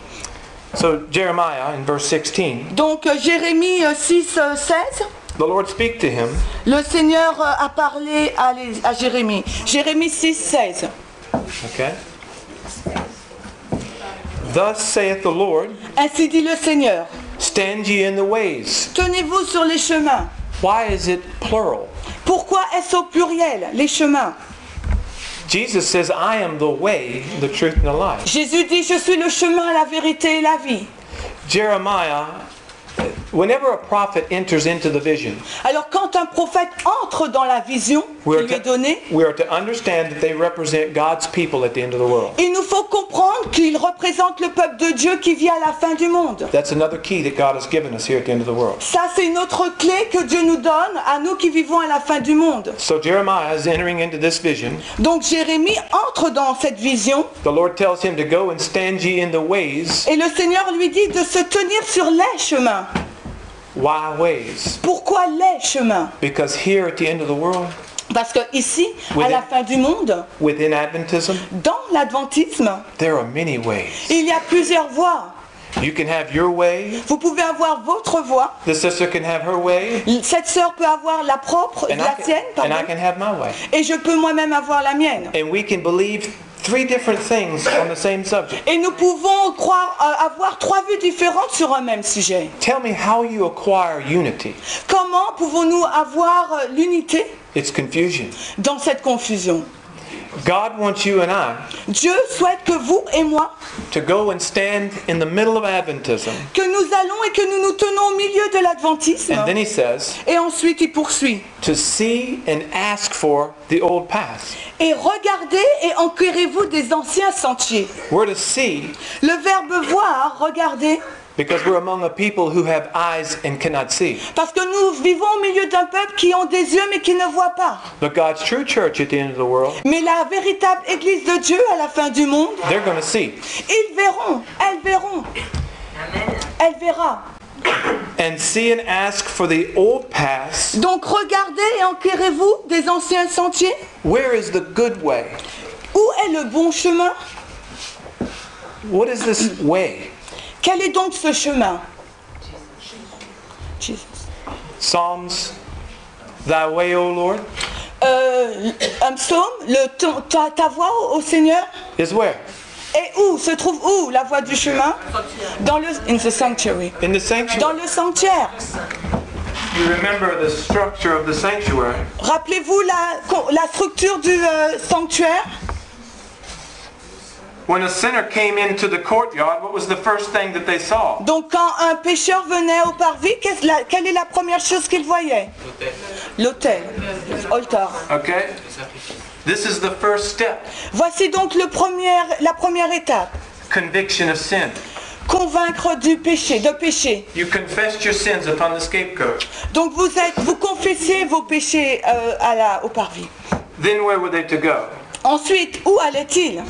So Jeremiah in verse 16, Donc Jérémie 6, 16, the Lord speak to him, le Seigneur a parlé à Jérémie. Jérémie 6, 16. okay? Thus saith the Lord, Ainsi dit le Seigneur, stand ye in the ways. tenez-vous sur les chemins. Why is it plural? Pourquoi est-ce au pluriel, les chemins? Jesus says, I am the way, the truth, and the life. Jésus dit, je suis le chemin, la vérité et la vie. Jeremiah, whenever a prophet enters into the vision, Alors quand un prophète entre dans la vision qui we lui est donnée, are to understand that they represent God's people at the end of the world. il nous faut comprendre qu'il représente le peuple de Dieu qui vit à la fin du monde. That's another key that God has given us here at the end of the world. Ça, c'est une autre clé que Dieu nous donne à nous qui vivons à la fin du monde. So Jeremiah is entering into this vision. Donc Jérémie entre dans cette vision The Lord tells him to go and stand ye in the ways. et le Seigneur lui dit de se tenir sur les chemins. Why ways? Pourquoi les chemins? Because here at the end of the world, Parce que ici, à la fin du monde, within Adventism, dans l'adventisme, there are many ways. il y a plusieurs voies. You can have your way. Vous pouvez avoir votre voie. The sister can have her way. Cette sœur peut avoir la propre, And la sienne, and I pardon. can have my way. Et je peux moi-même avoir la mienne. And we can believe three different things on the same subject. Et nous pouvons avoir trois vues différentes sur un même sujet. Tell me how you acquire unity. Comment pouvons-nous avoir l'unité It's confusion. dans cette confusion? God wants you and I Dieu souhaite que vous et moi, to go and stand in the middle of Adventism. que nous allons et que nous nous tenons au milieu de l'adventisme. And then he says, Et ensuite, il poursuit. to see and ask for the old paths. Et regardez et enquérez-vous des anciens sentiers. We're to see Le verbe voir, regardez, because we're among a people who have eyes and cannot see. parce que nous vivons au milieu d'un peuple qui ont des yeux mais qui ne voient pas. But God's true church at the end of the world, Mais la véritable Église de Dieu à la fin du monde, they're going to see. ils verront, elles verront, Amen. elle verra. And see and ask for the old paths. Donc regardez et enquérez-vous des anciens sentiers. Where is the good way? Où est le bon chemin? What is this way? Quel est donc ce chemin? Jesus. Psalms, thy way, O Lord, Un psaume, ta voix au Seigneur. is where? Et où se trouve où la voie du chemin? Dans le in the sanctuary. In the Dans sanctuary. le sanctuaire. You remember the structure of the sanctuary. Rappelez-vous la structure du sanctuaire. When a sinner came into the courtyard, what was the first thing that they saw? Donc quand un pécheur venait au parvis, quelle est la première chose qu'il voyait? L'autel. Altar. Okay? This is the first step. Voici donc la première étape. Conviction of sin. Convaincre du péché, de péché. You confessed your sins upon the scapegoat. Donc vous confessiez vos péchés au parvis. Then where were they to go? Ensuite, où allait-il?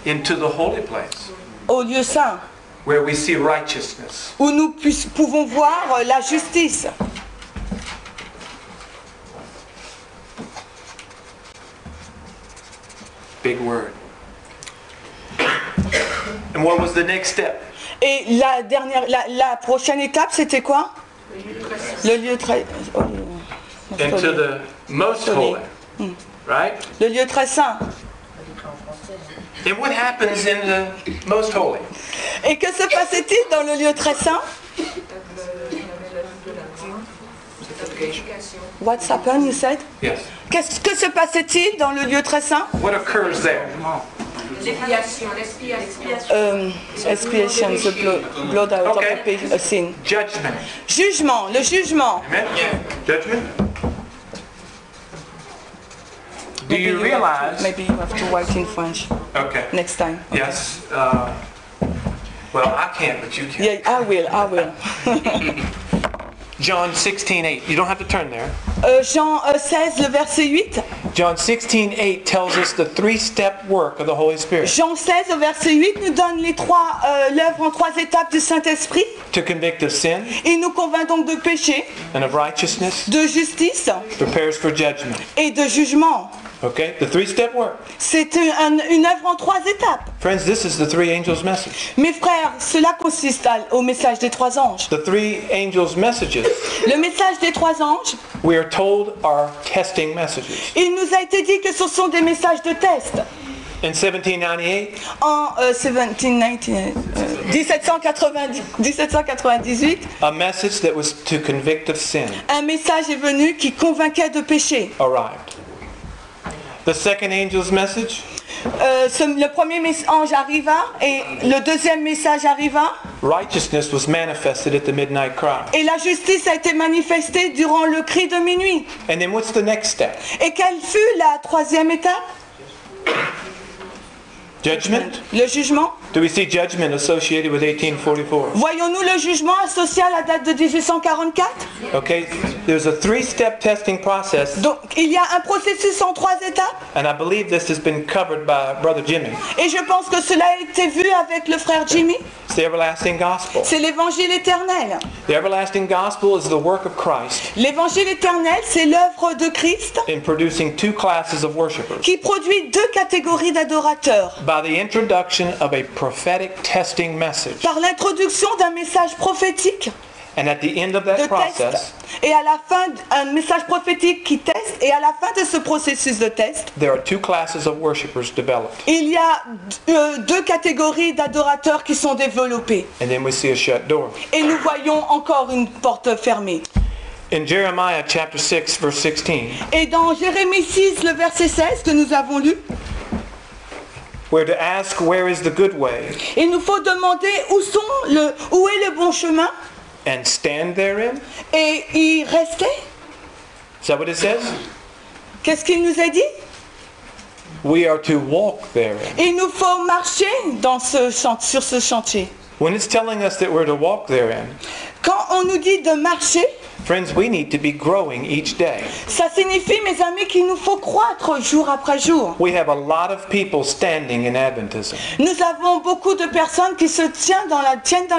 Into the holy place, Au lieu saint, where we see righteousness. où nous pouvons voir la justice. Big word. And what was the next step? Et la prochaine étape, c'était quoi? Le lieu très... Into the most holy. Right? Le lieu très saint. And what happens in the most holy? Et que se passait-il dans le lieu très saint? What's happened, you said? Yes. Qu'est-ce que se passait-il dans le lieu très saint? What occurs there? L'expiation. Expiation, the blood out Okay. of a sin. Judgment. Jugement, le jugement. Amen? Judgment. Do you realize? Maybe you have to write in French Okay. next time. Yes. Well, I can't, but you can. Yeah, I will. John 16:8. You don't have to turn there. Jean 16, le verset 8. John 16:8 tells us the three-step work of the Holy Spirit Jean 16, au verset 8, nous donne l'œuvre en 3 étapes du Saint-Esprit. to convict of sin Il nous convainc donc de péché, and of righteousness, de justice prepares for judgment. et de jugement. Okay? The three-step work. C'est une œuvre en 3 étapes. Friends, this is the three angels' message. Mes frères, cela consiste au message des 3 anges. The three angels' messages, Le message des 3 anges, we are told, are testing messages. il nous a été dit que ce sont des messages de test. In 1798, En 1798, a message that was to convict of sin un message est venu qui convainquait de péché. arrived. The second angel's message, Le premier ange arriva et le deuxième message arriva righteousness was manifested at the midnight cry. et la justice a été manifestée durant le cri de minuit. And then what's the next step? Et quelle fut la 3e étape? Judgment? Le jugement. Do we see judgment associated with 1844? Voyons-nous le jugement associé à la date de 1844? Okay, there's a three-step testing process, Donc il y a un processus en 3 étapes and I believe this has been covered by Brother Jimmy. et je pense que cela a été vu avec le frère Jimmy. It's the everlasting gospel. C'est l'évangile éternel. The everlasting gospel is the work of Christ L'évangile éternel, c'est l'œuvre de Christ in producing two classes of worshipers qui produit 2 catégories d'adorateurs. by the introduction of a prophetic testing message. Par l'introduction d'un message prophétique And at the end of de that test process, et à la fin un message prophétique qui teste et à la fin de ce processus de test, there are two classes of worshipers developed. il y a 2 catégories d'adorateurs qui sont développées And then we see a shut door. et nous voyons encore une porte fermée. In Jeremiah chapter 6, verse 16, Et dans Jérémie 6, le verset 16 que nous avons lu, we're to ask, where is the good way? il nous faut demander où est le bon chemin And stand therein? et y rester. Is that what it says? Qu'est-ce qu'il nous a dit? We are to walk therein. Il nous faut marcher sur ce chantier. When it's telling us that we're to walk therein, Quand on nous dit de marcher, friends, we need to be growing each day. ça signifie, mes amis, qu'il nous faut croître jour après jour. We have a lot of people standing in Adventism. Nous avons beaucoup de personnes qui se tiennent dans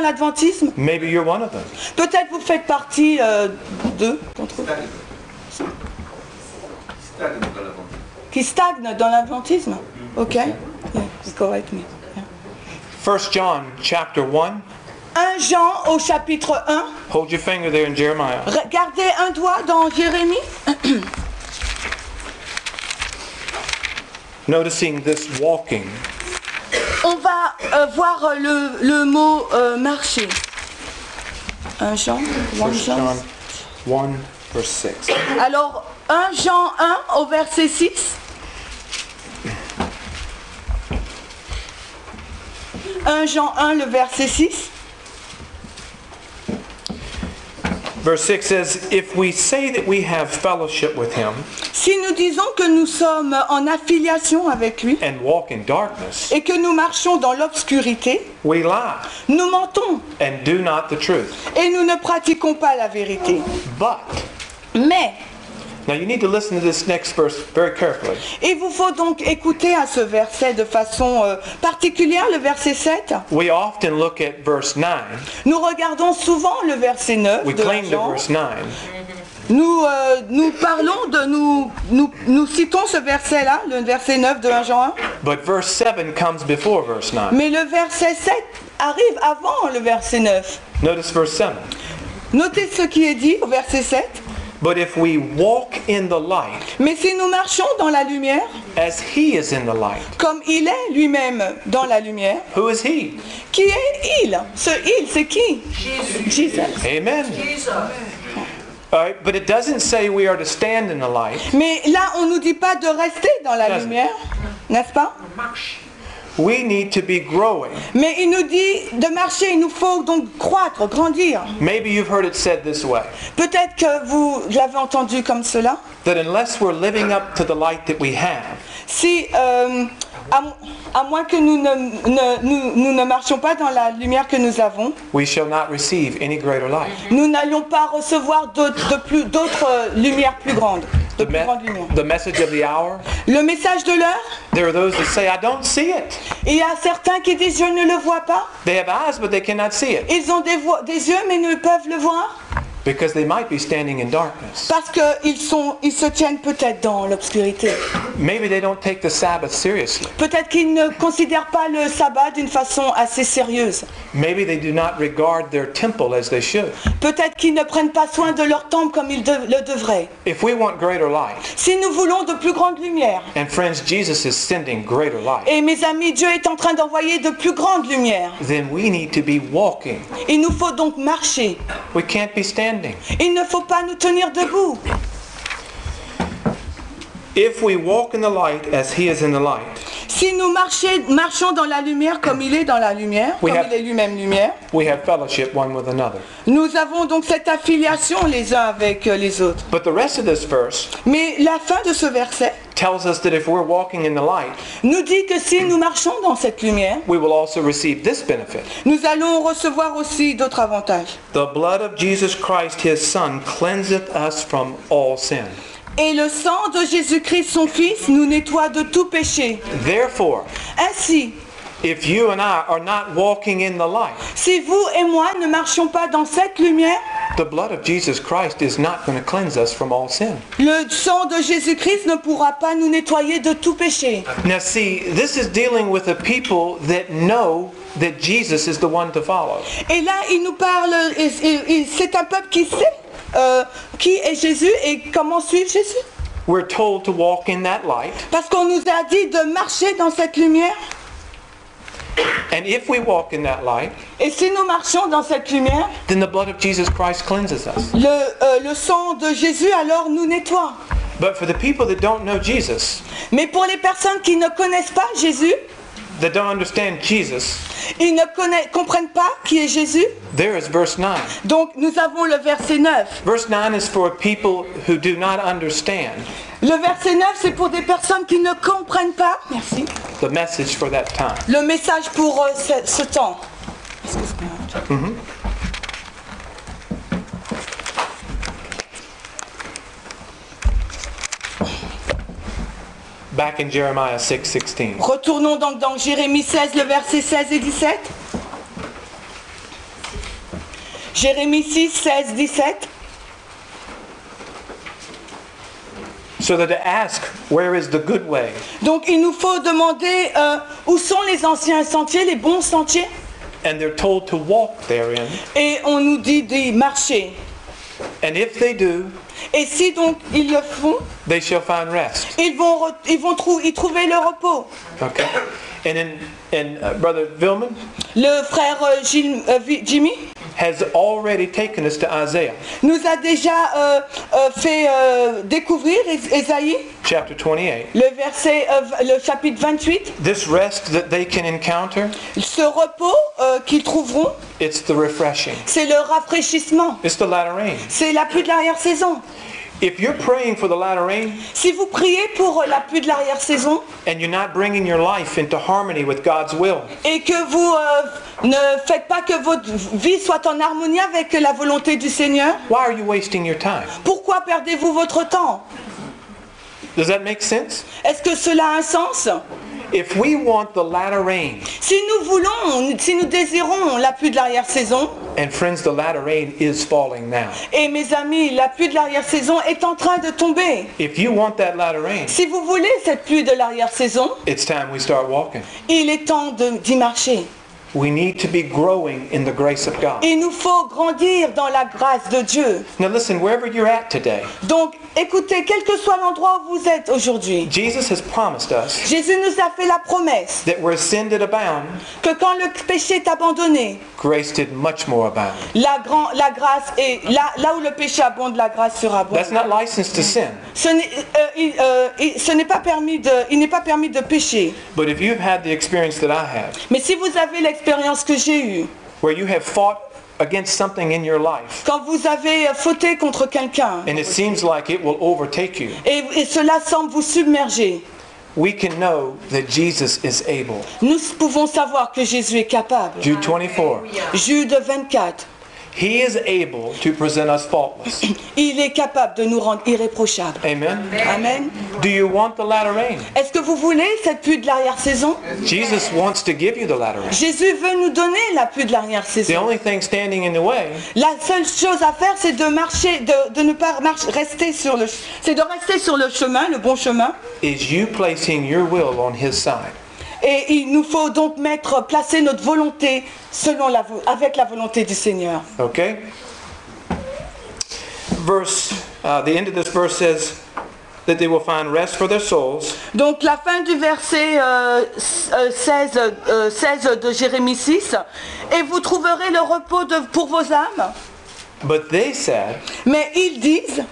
l'adventisme. Maybe you're one of them. Peut-être vous faites partie d'entre eux qui stagnent dans l'adventisme. Ok? Yeah, you correct me. Yeah. 1 John chapter 1. 1 Jean au chapitre 1. Hold your finger there in Jeremiah. Regardez un doigt dans Jérémie. Noticing this walking. On va voir le mot marcher. 1 Jean, 1 John 1, verse 6. Alors, 1 Jean 1 au verset 6. Jean 1, le verset 6. Verse 6 says, if we say that we have fellowship with him Si nous disons que nous sommes en affiliation avec lui and walk in darkness, et que nous marchons dans l'obscurité, we lie nous mentons and do not the truth. et nous ne pratiquons pas la vérité. But, Mais, now you need to listen to this next verse very carefully. il vous faut donc écouter à ce verset de façon particulière, le verset 7. We often look at verse 9. Nous regardons souvent le verset 9 We de 1 claim to Jean. verse 9. Nous citons ce verset-là, le verset 9 de 1 Jean 1. But verse 7 comes before verse 9. Mais le verset 7 arrive avant le verset 9. Notice verse 7. Notez ce qui est dit au verset 7. But if we walk in the light, Mais si nous marchons dans la lumière, as he is in the light, comme il est lui-même dans la lumière, who is he? qui est il? Ce il, c'est qui? Jésus. Amen. All right, but it doesn't say we are to stand in the light. Mais là, on ne nous dit pas de rester dans la Yes. lumière, n'est-ce pas? We need to be growing. Mais il nous dit de marcher, il nous faut donc croître, grandir. Maybe you've heard it said this way, Peut-être que vous l'avez entendu comme cela. that unless we're living up to the light that we have, Si, à moins que nous ne marchions pas dans la lumière que nous avons, we shall not receive any greater light. nous n'allions pas recevoir d'autres lumières plus grandes, de plus grandes lumières. The message of the hour, Le message de l'heure, there are those that say, I don't see it. il y a certains qui disent je ne le vois pas. They have eyes, but they cannot see it. Ils ont des yeux mais ne peuvent le voir Because they might be standing in darkness. parce qu'ils se tiennent peut-être dans l'obscurité. Maybe they don't take the Sabbath seriously. Peut-être qu'ils ne considèrent pas le sabbat d'une façon assez sérieuse. Maybe they do not regard their temple as they should. Peut-être qu'ils ne prennent pas soin de leur temple comme ils le devraient. If we want greater light, Si nous voulons de plus grandes lumières, and friends, Jesus is sending greater light, et mes amis, Dieu est en train d'envoyer de plus grandes lumières, then we need to be walking. il nous faut donc marcher. We can't be standing. Il ne faut pas nous tenir debout. If we walk in the light as he is in the light, Si nous marchons dans la lumière comme il est dans la lumière, We comme have- il est lui-même lumière, we have fellowship one with another. nous avons donc cette affiliation les uns avec les autres. But the rest of this verse Mais la fin de ce verset tells us that if we're walking in the light, nous dit que si nous marchons dans cette lumière, we will also receive this benefit. nous allons recevoir aussi d'autres avantages. The blood of Jesus Christ, his Son, cleanseth us from all sin. Et le sang de Jésus-Christ, son Fils, nous nettoie de tout péché. Therefore, Ainsi, if you and I are not walking in the light, si vous et moi ne marchions pas dans cette lumière, the blood of Jesus Christ is not going to cleanse us from all sin. le sang de Jésus-Christ ne pourra pas nous nettoyer de tout péché. Now see, this is dealing with a people that know that Jesus is the one to follow. Et là, il nous parle, et c'est un peuple qui sait qui est Jésus et comment suivre Jésus. We're told to walk in that light. Parce qu'on nous a dit de marcher dans cette lumière. And if we walk in that light, Et si nous marchons dans cette lumière, then the blood of Jesus Christ cleanses us. le sang de Jésus alors nous nettoie. But for the people that don't know Jesus, Mais pour les personnes qui ne connaissent pas Jésus, that don't understand Jesus, ils ne comprennent pas qui est Jésus, there is verse 9. donc nous avons le verset 9. Verse 9 is for people who do not understand Le verset 9, c'est pour des personnes qui ne comprennent pas, merci, the message for that time. le message pour ce temps. Excuse-moi. Back in Jeremiah 6:16. Retournons donc dans Jérémie 16, le verset 16 et 17. Jérémie 6, 16, 17. So that to ask, where is the good way? Donc il nous faut demander où sont les anciens sentiers, les bons sentiers. And they're told to walk therein. Et on nous dit d'y marcher. And if they do, Et si donc ils le font, they shall find rest. ils vont y trouver le repos. Okay? And Brother Vilman Le frère Jimmy has already taken us to Isaiah nous a déjà fait découvrir Ésaïe, chapter 28. le chapitre 28. This rest that they can encounter, Ce repos qu'ils trouveront, it's the refreshing. c'est le rafraîchissement. It's the latter rain. C'est la pluie de l'arrière-saison. If you're praying for the latter rain Si vous priez pour la pluie de l'arrière-saison and you're not bringing your life into harmony with God's will, et que vous ne faites pas que votre vie soit en harmonie avec la volonté du Seigneur, why are you wasting your time? pourquoi perdez-vous votre temps? Does that make sense? Est-ce que cela a un sens? If we want the latter rain, Si nous désirons la pluie de l'arrière-saison, and friends, the latter rain is falling now. et mes amis, la pluie de l'arrière-saison est en train de tomber. If you want that latter rain, Si vous voulez cette pluie de l'arrière-saison, it's time we start walking. il est temps d'y marcher. We need to be growing in the grace of God. Il nous faut grandir dans la grâce de Dieu. Now listen, wherever you're at today, Donc, écoutez, quel que soit l'endroit où vous êtes aujourd'hui, Jesus has promised us Jésus nous a fait la promesse that where sin did abound, que quand le péché est abandonné, grace did much more abound. la grâce est là où le péché abonde, la grâce sera That's abondante. not licensed to sin. Il n'est pas permis de pécher. But if you've had the experience that I have, Mais si vous avez l'expérience que j'ai eue, where you have fought against something in your life, quand vous avez fauté contre quelqu'un, and it seems like it will overtake you, et cela semble vous submerger, we can know that Jesus is able. nous pouvons savoir que Jésus est capable. Jude 24. Jude 24. He is able to present us faultless. Il est capable de nous rendre irréprochables. Amen. Amen. Do you want the latter rain? Est-ce que vous voulez cette pluie de l'arrière-saison? Jesus wants to give you the latter rain. Jésus veut nous donner la pluie de The l'arrière-saison. only thing standing in the way La seule chose à faire, c'est de marcher, de ne pas rester sur le chemin, le bon chemin. is you placing your will on His side. Et il nous faut donc placer notre volonté avec la volonté du Seigneur. Okay? The end of this verse says that they will find rest for their souls. Donc la fin du verset 16 de Jérémie 6. Et vous trouverez le repos pour vos âmes. But they said, Mais ils disent,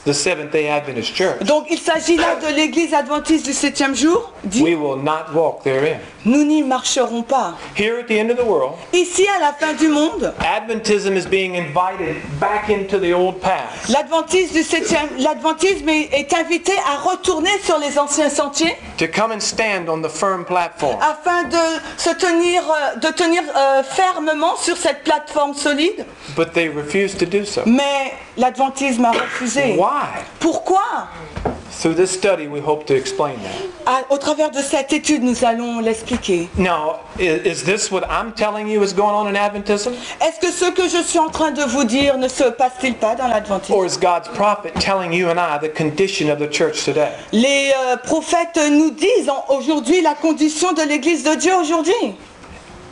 the Seventh-day Adventist Church, donc il s'agit là de l'église adventiste du 7e jour, dit, we will not walk therein. nous n'y marcherons pas. Here at the end of the world, Ici, à la fin du monde, Adventism is being invited back into the old past. l'adventisme est invité à retourner sur les anciens sentiers To come and stand on the firm platform. afin de tenir fermement sur cette plateforme solide. But they refuse to do so. Mais l'adventisme a refusé. Why? Pourquoi? Through this study, we hope to explain that. Au travers de cette étude, nous allons l'expliquer. Now, is this what I'm telling you is going on in Adventism? Est-ce que ce que je suis en train de vous dire ne se passe-t-il pas dans l'adventisme? Or is God's prophet telling you and I the condition of the church today? Les prophètes nous disent aujourd'hui la condition de l'Église de Dieu aujourd'hui.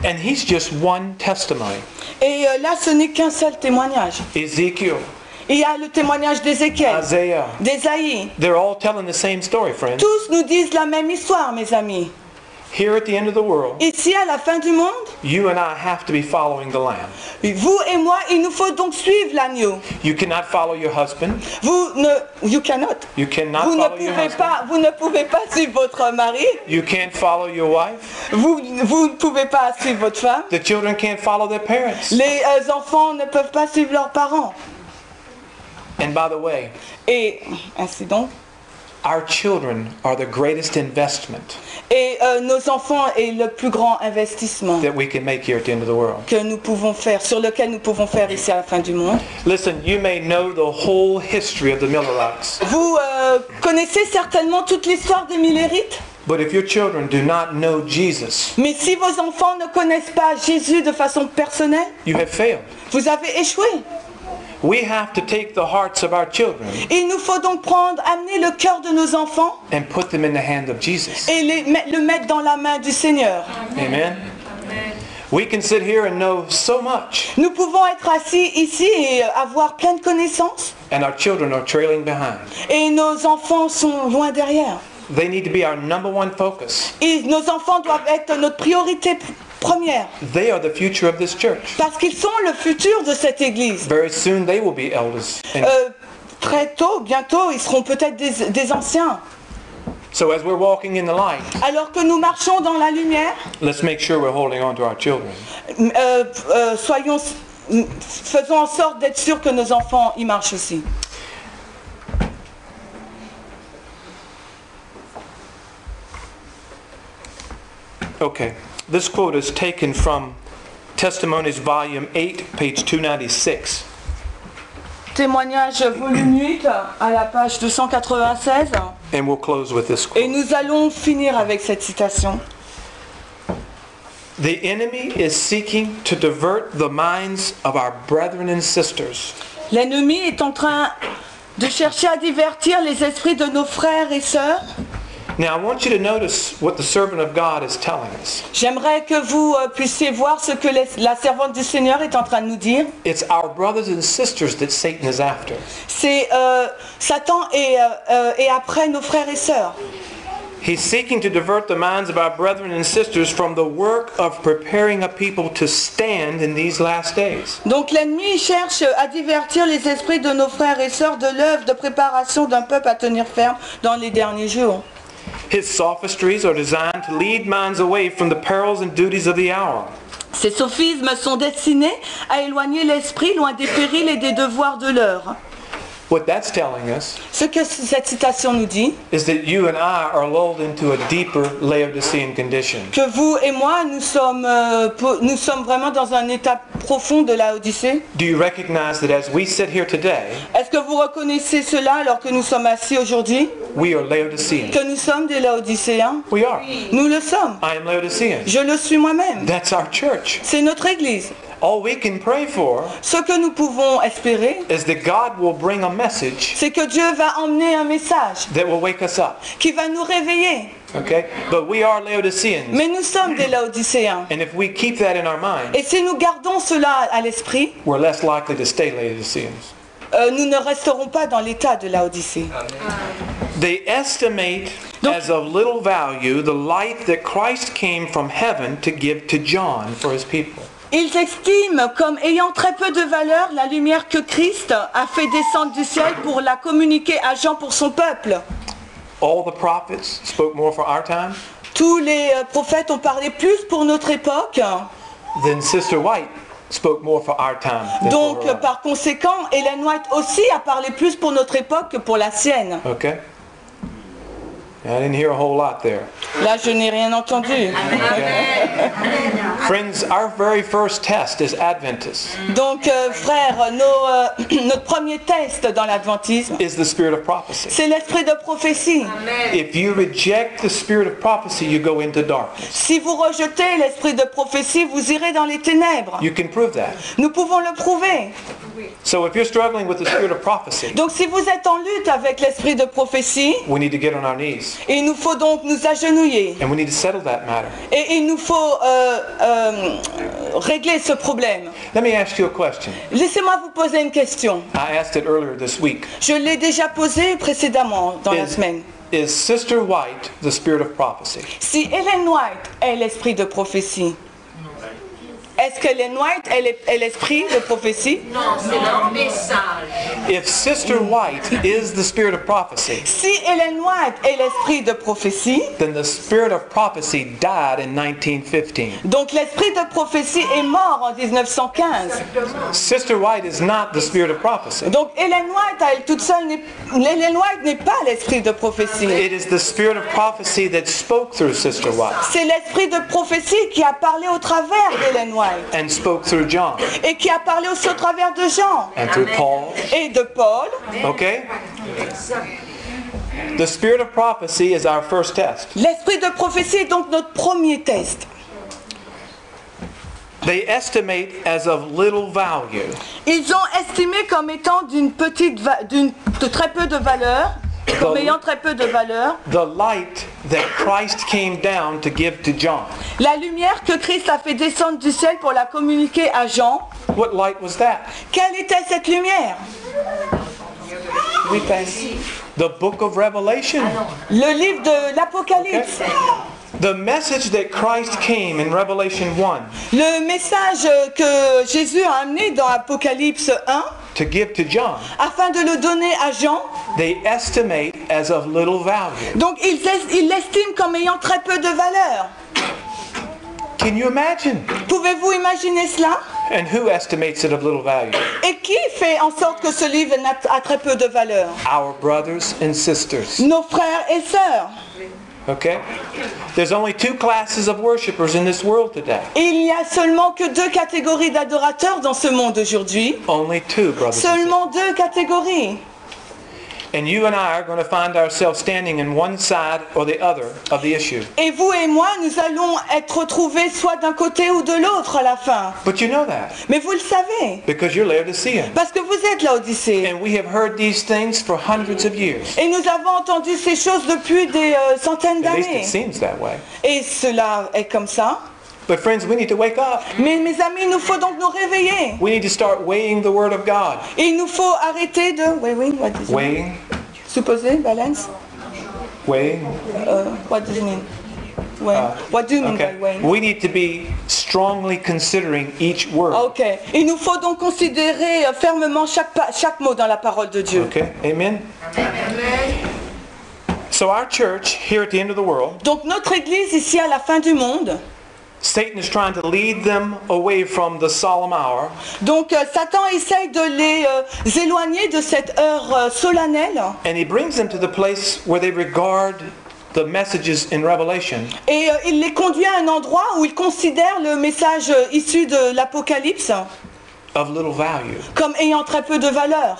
And he's just one testimony. Et là, ce n'est qu'un seul témoignage. Ezekiel, Il y a le témoignage d'Ézéchiel, Isaiah, d'Ésaïe. they're all telling the same story, friends. Tous nous disent la même histoire, mes amis. here at the end of the world, ici à la fin du monde, you and I have to be following the Lamb. vous et moi, il nous faut donc suivre l'agneau. You cannot follow your husband. You cannot. You cannot Vous follow your husband. vous ne pouvez pas suivre votre mari. You can't follow your wife. Vous ne pouvez pas suivre votre femme. The children can't follow their parents. Les enfants ne peuvent pas suivre leurs parents. And by the way, Et ainsi donc. our children are the greatest investment Et nos enfants est le plus grand investissement that we can make here at the end of the world. que nous pouvons faire, sur lequel nous pouvons faire ici à la fin du monde. Listen, you may know the whole history of the Millerites, Vous connaissez certainement toute l'histoire des Millérites, but if your children do not know Jesus, mais si vos enfants ne connaissent pas Jésus de façon personnelle, you have failed. vous avez échoué. We have to take the hearts of our children Il nous faut donc amener le cœur de nos enfants and put them in the hand of Jesus. et le mettre dans la main du Seigneur. Amen. We can sit here and know so much, Nous pouvons être assis ici et avoir plein de connaissances, and our children are trailing behind. et nos enfants sont loin derrière. They need to be our number one focus. Et nos enfants doivent être notre priorité première, They are the future of this church. parce qu'ils sont le futur de cette église. Very soon they will be elders. And Très tôt, bientôt, ils seront peut-être des anciens. so as we're walking in the light, Alors que nous marchons dans la lumière, let's make sure we're holding on to our children. faisons en sorte d'être sûrs que nos enfants y marchent aussi. Okay. This quote is taken from Testimonies Volume 8, page 296. Témoignage volume 8 à la page 296. And we'll close with this Et quote. nous allons finir avec cette citation. The enemy is seeking to divert the minds of our brethren and sisters L'ennemi est en train de chercher à divertir les esprits de nos frères et sœurs. Now I want you to notice what the servant of God is telling us. J'aimerais que vous puissiez voir ce que la servante du Seigneur est en train de nous dire. It's our brothers and sisters that Satan is after. C'est Satan est après nos frères et sœurs. He's seeking to divert the minds of our brethren and sisters from the work of preparing a people to stand in these last days. Donc l'ennemi cherche à divertir les esprits de nos frères et sœurs de l'œuvre de préparation d'un peuple à tenir ferme dans les derniers jours. His sophistries are designed to lead minds away from the perils and duties of the hour. Ces sophismes sont destinés à éloigner l'esprit loin des périls et des devoirs de l'heure. What that's telling us Ce que cette citation nous dit, is that you and I are lulled into a deeper Laodicean condition. que vous et moi, nous sommes vraiment dans un état profond de la Odyssée. Do you recognize that as we sit here today, Est-ce que vous reconnaissez cela alors que nous sommes assis aujourd'hui? we are Laodicean? Que nous sommes des Laodicéens? We are. Nous le sommes. I am Laodicean. Je le suis moi-même. That's our church. C'est notre Église. All we can pray for Ce que nous pouvons espérer, is that God will bring a message c'est que Dieu va emmener un message that will wake us up. qui va nous réveiller. Okay? But we are Laodiceans. Mais nous sommes des Laodicéens. And if we keep that in our mind, Et si nous gardons cela à l'esprit, we're less likely to stay Laodiceans. nous ne resterons pas dans l'état de la Odyssée. They estimate as of little value the light that Christ came from heaven to give to John for his people. Ils estiment comme ayant très peu de valeur la lumière que Christ a fait descendre du ciel pour la communiquer à Jean pour son peuple. All the prophets spoke more for our time Tous les prophètes ont parlé plus pour notre époque. than Sister White spoke more for our time. than for Donc her own. par conséquent, Ellen White aussi a parlé plus pour notre époque que pour la sienne. Okay? I didn't hear a whole lot there. Là, je n'ai rien entendu. Friends, our very first test is Adventists, Donc frères, notre premier test dans l'adventisme, is the spirit of prophecy. c'est l'esprit de prophétie. If you reject the spirit of prophecy, you go into darkness. Si vous rejetez l'esprit de prophétie, vous irez dans les ténèbres. You can prove that. Nous pouvons le prouver. So if you're struggling with the spirit of prophecy, Donc si vous êtes en lutte avec l'esprit de prophétie, we need to get on our knees il nous faut donc nous agenouiller. and we need to settle that matter. Et il nous faut régler ce problème. Let me ask you a question. Laissez-moi vous poser une question. I asked it earlier this week. Je l'ai déjà posée précédemment dans la semaine. is Sister White the spirit of prophecy? Si Ellen White est l'esprit de prophétie, est-ce que Ellen White est l'esprit de prophétie? Non, c'est le message. If Sister White is the spirit of prophecy, Si Ellen White est l'esprit de prophétie, then the spirit of prophecy died in 1915. donc l'esprit de prophétie est mort en 1915. Sister White is not the spirit of prophecy. Donc Ellen White à elle toute seule, Ellen White n'est pas l'esprit de prophétie. It is the spirit of prophecy that spoke through Sister White C'est l'esprit de prophétie qui a parlé au travers d'Ellen White and spoke through John et qui a parlé aussi au travers de Jean and through Paul. et de Paul. Okay? The spirit of prophecy is our first test. L'esprit de prophétie est donc notre premier test. They estimate as of little value Ils ont estimé comme étant de très peu de valeur, comme ayant très peu de valeur, the light that Christ came down to give to John. la lumière que Christ a fait descendre du ciel pour la communiquer à Jean. What light was that? Quelle était cette lumière? Oui, Père. The book of Revelation. Le livre de l'Apocalypse. The message that Christ came in Revelation 1 Le message que Jésus a amené dans Apocalypse 1, to give to John, afin de le donner à Jean, they estimate as of little value. donc ils l'estiment comme ayant très peu de valeur. Can you imagine? Pouvez-vous imaginer cela? And who estimates it of little value? Et qui fait en sorte que ce livre a très peu de valeur? Our brothers and sisters. Nos frères et sœurs. Okay? There's only two classes of worshipers in this world today. Et il n'y a seulement que deux catégories d'adorateurs dans ce monde aujourd'hui. Only two, brothers and sisters. Seulement deux catégories. And you and I are going to find ourselves standing in one side or the other of the issue. Et vous et moi, nous allons être retrouvés soit d'un côté ou de l'autre à la fin. But you know that Mais vous le savez, because you're Laodicean. parce que vous êtes Laodicée. And we have heard these things for hundreds of years. Et nous avons entendu ces choses depuis des centaines At least d'années. it seems that way. Et cela est comme ça. But friends, we need to wake up. Mais mes amis, il nous faut donc nous réveiller. We need to start weighing the Word of God. Et il nous faut arrêter de... what does it mean? Weighing, Supposer, balance? weighing. What does it mean? What do you mean Okay. by weighing? We need to be strongly considering each word. Ok. Il nous faut donc considérer fermement chaque mot dans la parole de Dieu. Okay. Amen. So our church here at the end of the world, Donc notre Église ici à la fin du monde, Satan is trying to lead them away from the solemn hour donc Satan essaye de les éloigner de cette heure solennelle and he brings them to the place where they regard the messages in Revelation et il les conduit à un endroit où il considère le message issu de l'Apocalypse of little value. comme ayant très peu de valeur.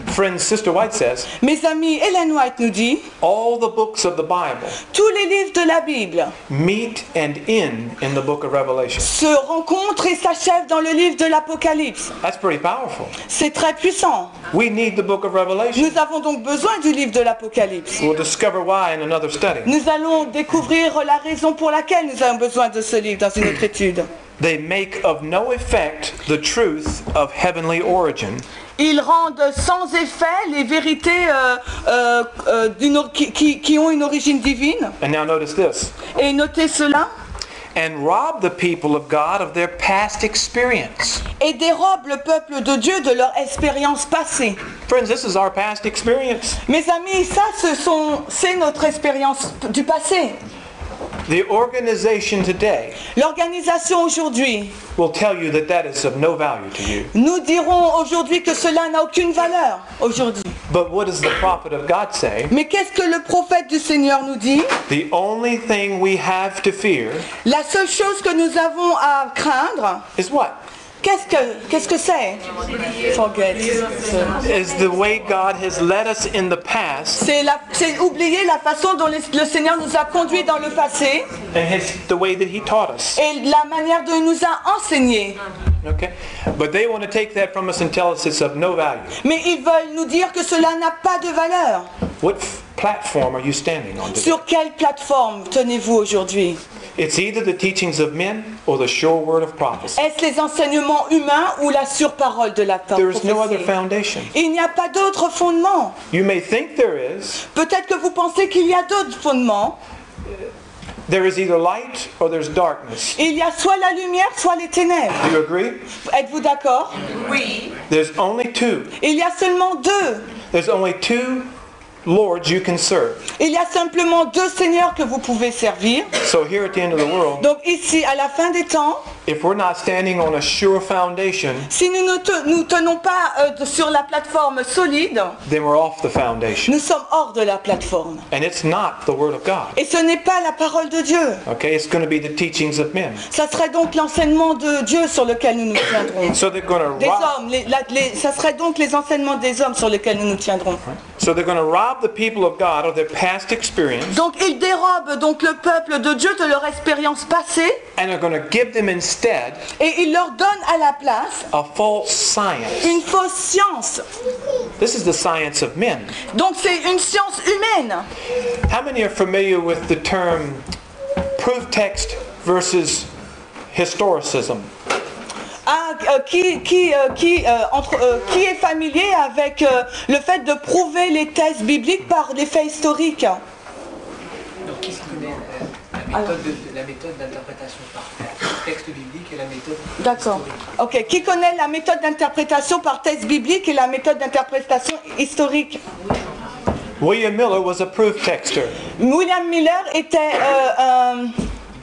Friends, Sister White says, Mes amis, Ellen White nous dit, all the books of the Bible tous les livres de la Bible meet and end in the book of Revelation. se rencontrent et s'achèvent dans le livre de l'Apocalypse. That's pretty powerful. C'est très puissant. We need the book of Revelation. Nous avons donc besoin du livre de l'Apocalypse. We'll discover why in another study. Nous allons découvrir la raison pour laquelle nous avons besoin de ce livre dans une autre étude. They make of no effect the truth of heavenly origin Ils rendent sans effet les vérités qui ont une origine divine. And now notice this. Et notez cela. And rob the people of God of their past experience. Et dérobent le peuple de Dieu de leur expérience passée. Friends, this is our past experience. Mes amis, ça, c'est notre expérience du passé. The organization today L'organisation aujourd'hui, will tell you that that is of no value to you. nous dirons aujourd'hui que cela n'a aucune valeur aujourd'hui. But what does the prophet of God say? Mais qu'est-ce que le prophète du Seigneur nous dit? The only thing we have to fear La seule chose que nous avons à craindre, is what? qu'est-ce que c'est? Forget. Is the way God has led us in the past C'est oublier la façon dont le Seigneur nous a conduits dans le passé and the way that He taught us. et la manière dont il nous a enseigné. Okay? But they want to take that from us and tell us it's of no value. Mais ils veulent nous dire que cela n'a pas de valeur. What platform are you standing on today? Sur quelle plateforme tenez-vous aujourd'hui? It's either the teachings of men or the sure word of prophecy. Est-ce les enseignements humains ou la surparole de la There is no other prophétie? foundation. Il n'y a pas d'autre fondement. You may think there is. Peut-être que vous pensez qu'il y a d'autres fondements. There is either light or there's darkness. Il y a soit la lumière, soit les ténèbres. Do you agree? Êtes-vous d'accord? Oui. There's only two. Il y a seulement deux. There's only two lords you can serve. Il y a simplement deux seigneurs que vous pouvez servir. So here at the end of the world, Donc ici, à la fin des temps, if we're not standing on a sure foundation, si nous ne tenons pas sur la plateforme solide, then we're off the foundation. nous sommes hors de la plateforme. And it's not the word of God. Et ce n'est pas la parole de Dieu. Okay, it's going to be the teachings of men. Ça serait donc l'enseignement de Dieu sur lequel nous nous tiendrons. So they're going to Des rob, hommes, ça serait donc les enseignements des hommes sur lesquels nous nous tiendrons. so they're going to rob the people of God of their past experience, Donc ils dérobent donc le peuple de Dieu de leur expérience passée and they're going to give them instead et ils leur donnent à la place a false science. une fausse science. This is the science of men. Donc c'est une science humaine. How many are familiar with the term proof text versus historicism? Ah, qui est familier avec le fait de prouver les thèses bibliques par des faits historiques? Donc, qui se connaît la méthode d'interprétation par texte biblique et la méthode D'accord. historique? Ok. Qui connaît la méthode d'interprétation par thèse biblique et la méthode d'interprétation historique? William Miller was a proof texter. William Miller était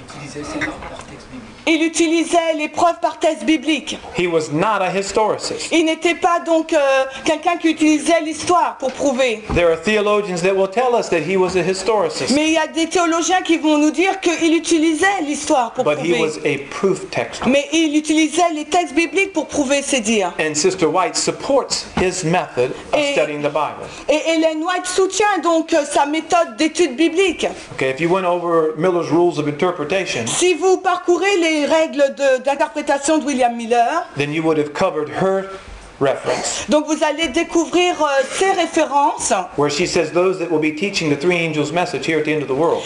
Il utilisait ces par texte biblique. il utilisait les preuves par thèse biblique. He was not a historicist. Il n'était pas donc quelqu'un qui utilisait l'histoire pour prouver. There are theologians that will tell us that he was a historicist, Mais il y a des théologiens qui vont nous dire qu'il utilisait l'histoire pour but he prouver. was a proof texter. Mais il utilisait les textes bibliques pour prouver ses dires. And Sister White supports his method of Et- studying the Bible. Et Ellen White soutient donc sa méthode d'étude biblique. Okay, if you went over Miller's rules of interpretation, Si vous parcourez les règles d'interprétation de William Miller, then you would have covered her reference, donc vous allez découvrir ses références where she says those that will be teaching the three angels message here at the end of the world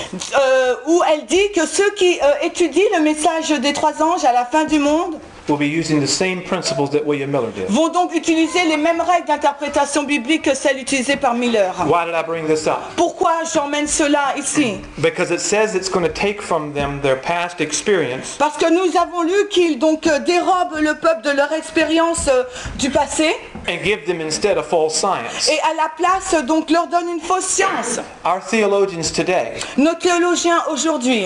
où elle dit que ceux qui étudient le message des trois anges à la fin du monde will be using the same principles that William Miller did. vont donc utiliser les mêmes règles d'interprétation biblique que celles utilisées par Miller. Why did I bring this up? Pourquoi j'emmène cela ici? Because it says it's going to take from them their past experience Parce que nous avons lu qu'ils donc dérobent le peuple de leur expérience du passé and give them instead a false science. et à la place donc leur donnent une fausse science. Our theologians today Nos théologiens aujourd'hui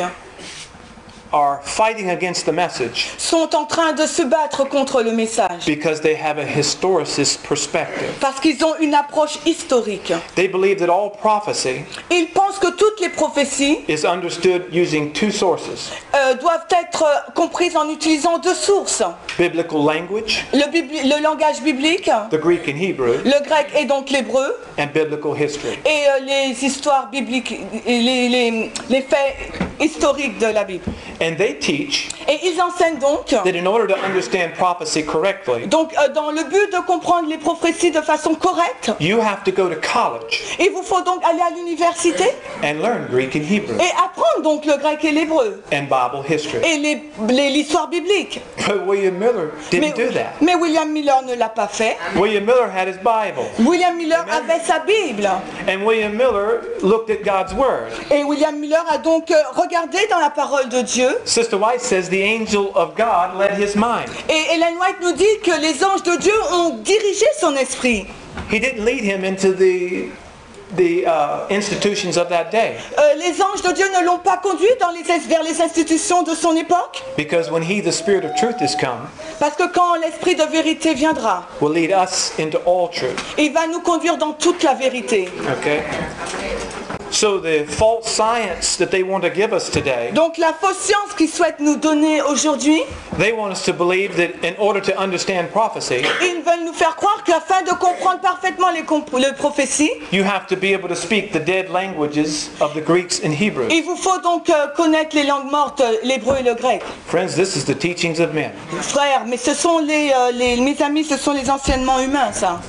are fighting against the message sont en train de se battre contre le message because they have a historicist perspective. parce qu'ils ont une approche historique. They believe that all prophecy Ils pensent que toutes les prophéties is understood using two sources, doivent être comprises en utilisant deux sources. biblical language, Le langage biblique, the Greek and Hebrew, le grec et donc l'hébreu, and biblical history. et les histoires bibliques, et les faits historiques de la Bible. And they teach Et ils enseignent donc, that in order to understand prophecy correctly, dans le but de comprendre les prophéties de façon correcte, you have to go to college il vous faut donc aller à l'université and learn Greek and Hebrew et apprendre donc le grec et l'hébreu and Bible history. et l'histoire biblique. But William Miller didn't do that. Mais William Miller ne l'a pas fait. William Miller had his Bible, William Miller avait sa Bible. and William Miller looked at God's Word. Et William Miller a donc regardé dans la parole de Dieu. Sister White says the angel of God led his mind. Et Ellen White nous dit que les anges de Dieu ont dirigé son esprit. He didn't lead him into the institutions of that day, Les anges de Dieu ne l'ont pas conduit vers les institutions de son époque. because when he, the Spirit of truth, is come, Parce que quand l'esprit de vérité viendra, will lead us into all truth. il va nous conduire dans toute la vérité. Okay? So the false science that they want to give us today, Donc la fausse science qu'ils souhaitent nous donner aujourd'hui, they want us to believe that in order to understand prophecy, ils veulent nous faire croire qu'afin de comprendre parfaitement les prophéties, you have to be able to speak the dead languages of the Greeks and Hebrews. il vous faut donc connaître les langues mortes, l'hébreu et le grec. Friends, this is the teachings of men. Frères, mais ce sont mes amis, ce sont les enseignements humains, ça.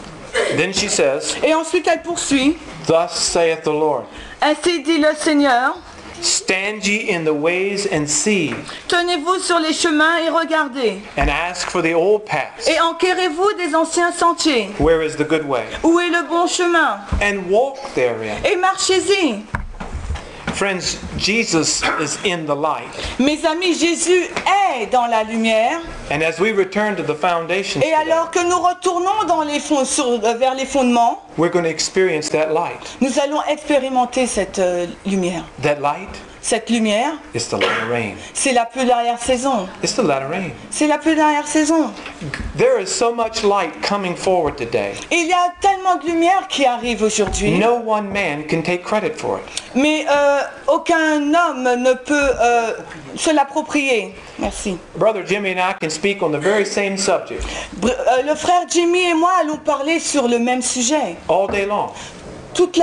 Then she says, Et ensuite elle poursuit. thus saith the Lord. Ainsi dit le Seigneur, Stand ye in the ways and see, Tenez-vous sur les chemins et regardez. and ask for the old paths. Et enquérez-vous des anciens sentiers. Where is the good way? Où est le bon chemin? And walk therein. Et marchez-y. Friends, Jesus is in the light. Mes amis, Jésus est dans la lumière. And as we return to the foundations Et today, alors que nous retournons dans les vers les fondements, we're going to experience that light. nous allons expérimenter cette lumière. That light Cette lumière, is the latter rain. c'est la pluie d'arrière-saison. It's the latter rain. C'est la pluie d'arrière-saison. There is so much light coming forward today. Il y a tellement de lumière qui arrive aujourd'hui. No one man can take credit for it. Mais aucun homme ne peut se l'approprier. Merci. Brother Jimmy and I can speak on the very same subject Le frère Jimmy et moi allons parler sur le même sujet all day long. toute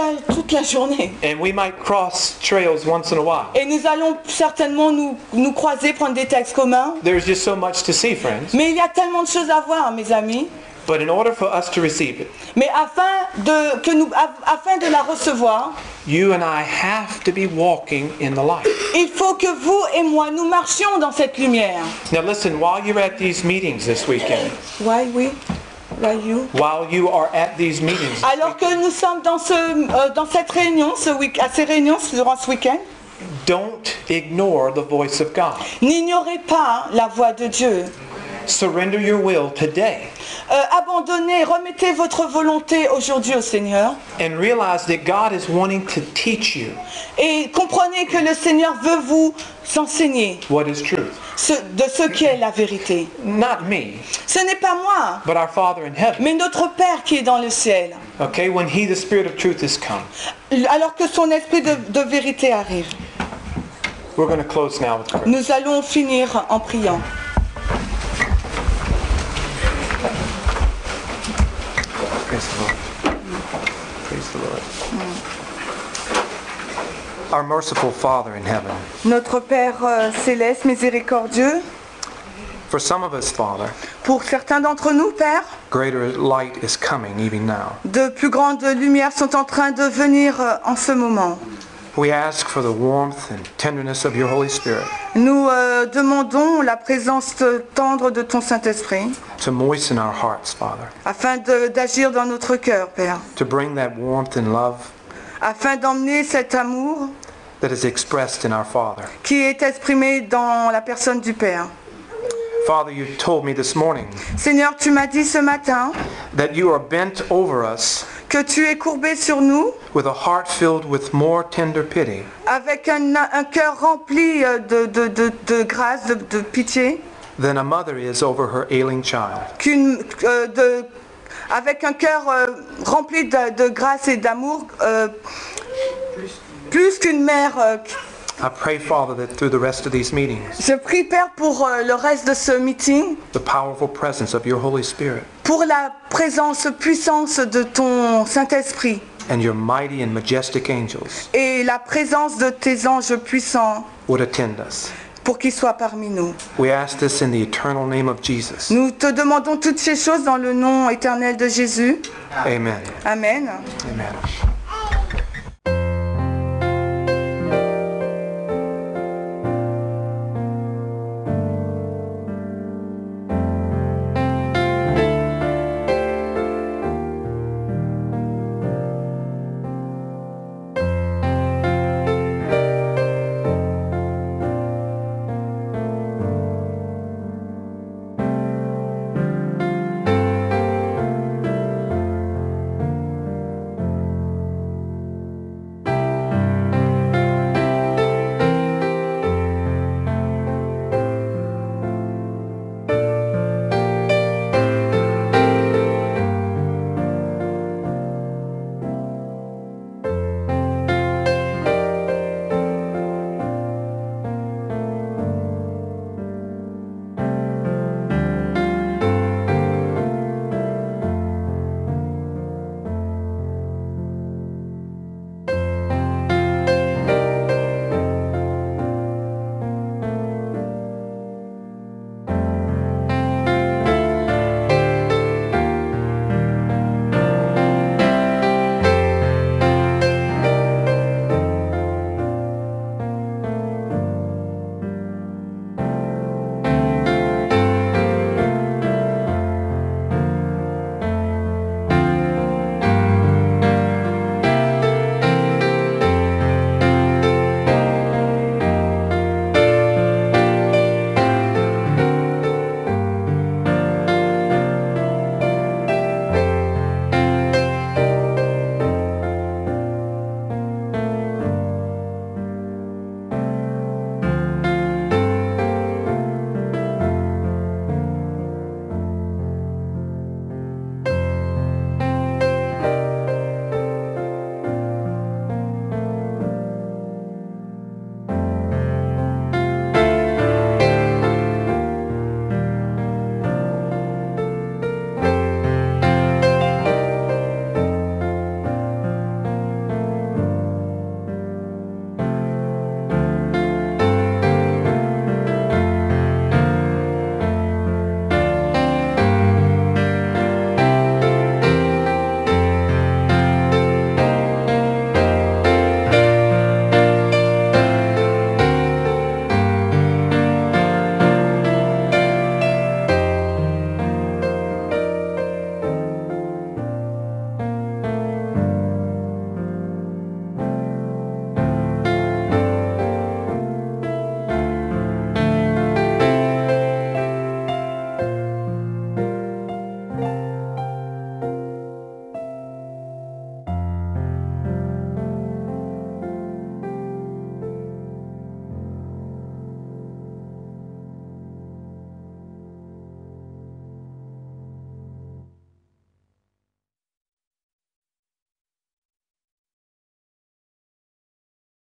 la journée. And we might cross trails once in a while. Et nous allons certainement nous croiser, prendre des textes communs. There's just so much to see, friends. Mais il y a tellement de choses à voir, mes amis. But in order for us to receive it, Mais afin de la recevoir, you and I have to be walking in the light. il faut que vous et moi, nous marchions dans cette lumière. Now listen, while you're at these meetings this weekend, Why we? Why you? while you are at these meetings, this Alors que nous sommes dans cette réunion, à ces réunions durant ce week-end, don't ignore the voice of God. n'ignorez pas la voix de Dieu. Surrender your will today Abandonnez, remettez votre volonté aujourd'hui au Seigneur and realize that God is wanting to teach you et comprenez que le Seigneur veut vous enseigner what is truth. de ce qui est la vérité. Not me, Ce n'est pas moi, but our Father in heaven. mais notre Père qui est dans le ciel. Okay, when He, the Spirit of truth, has come. Alors que son esprit de vérité arrive. We're going to close now with prayer. Nous allons finir en priant. Praise the Lord. Praise the Lord. Our merciful Father in heaven, Notre Père céleste, miséricordieux, for some of us, Father, pour certains d'entre nous, Père, greater light is coming even now. de plus grandes lumières sont en train de venir en ce moment. We ask for the warmth and tenderness of your Holy Spirit Nous demandons la présence tendre de ton Saint-Esprit to moisten our hearts, Father, afin d'agir dans notre cœur, Père, to bring that warmth and love afin d'emmener cet amour that is expressed in our Father. qui est exprimé dans la personne du Père. Father, you told me this morning Seigneur, tu m'as dit ce matin that you are bent over us que tu es courbé sur nous with a heart filled with more tender pity avec un cœur rempli de grâce, de pitié, than a mother is over her ailing child. avec un cœur rempli de grâce et d'amour, plus qu'une mère. I pray, Father, that through the rest of these meetings, Je prie, Père, pour le reste de ce meeting, the powerful presence of your Holy Spirit pour la présence, puissance de ton Saint-Esprit and your mighty and majestic angels et la présence de tes anges puissants would attend us. pour qu'ils soient parmi nous. We ask this in the eternal name of Jesus. Nous te demandons toutes ces choses dans le nom éternel de Jésus. Amen. Amen. Amen.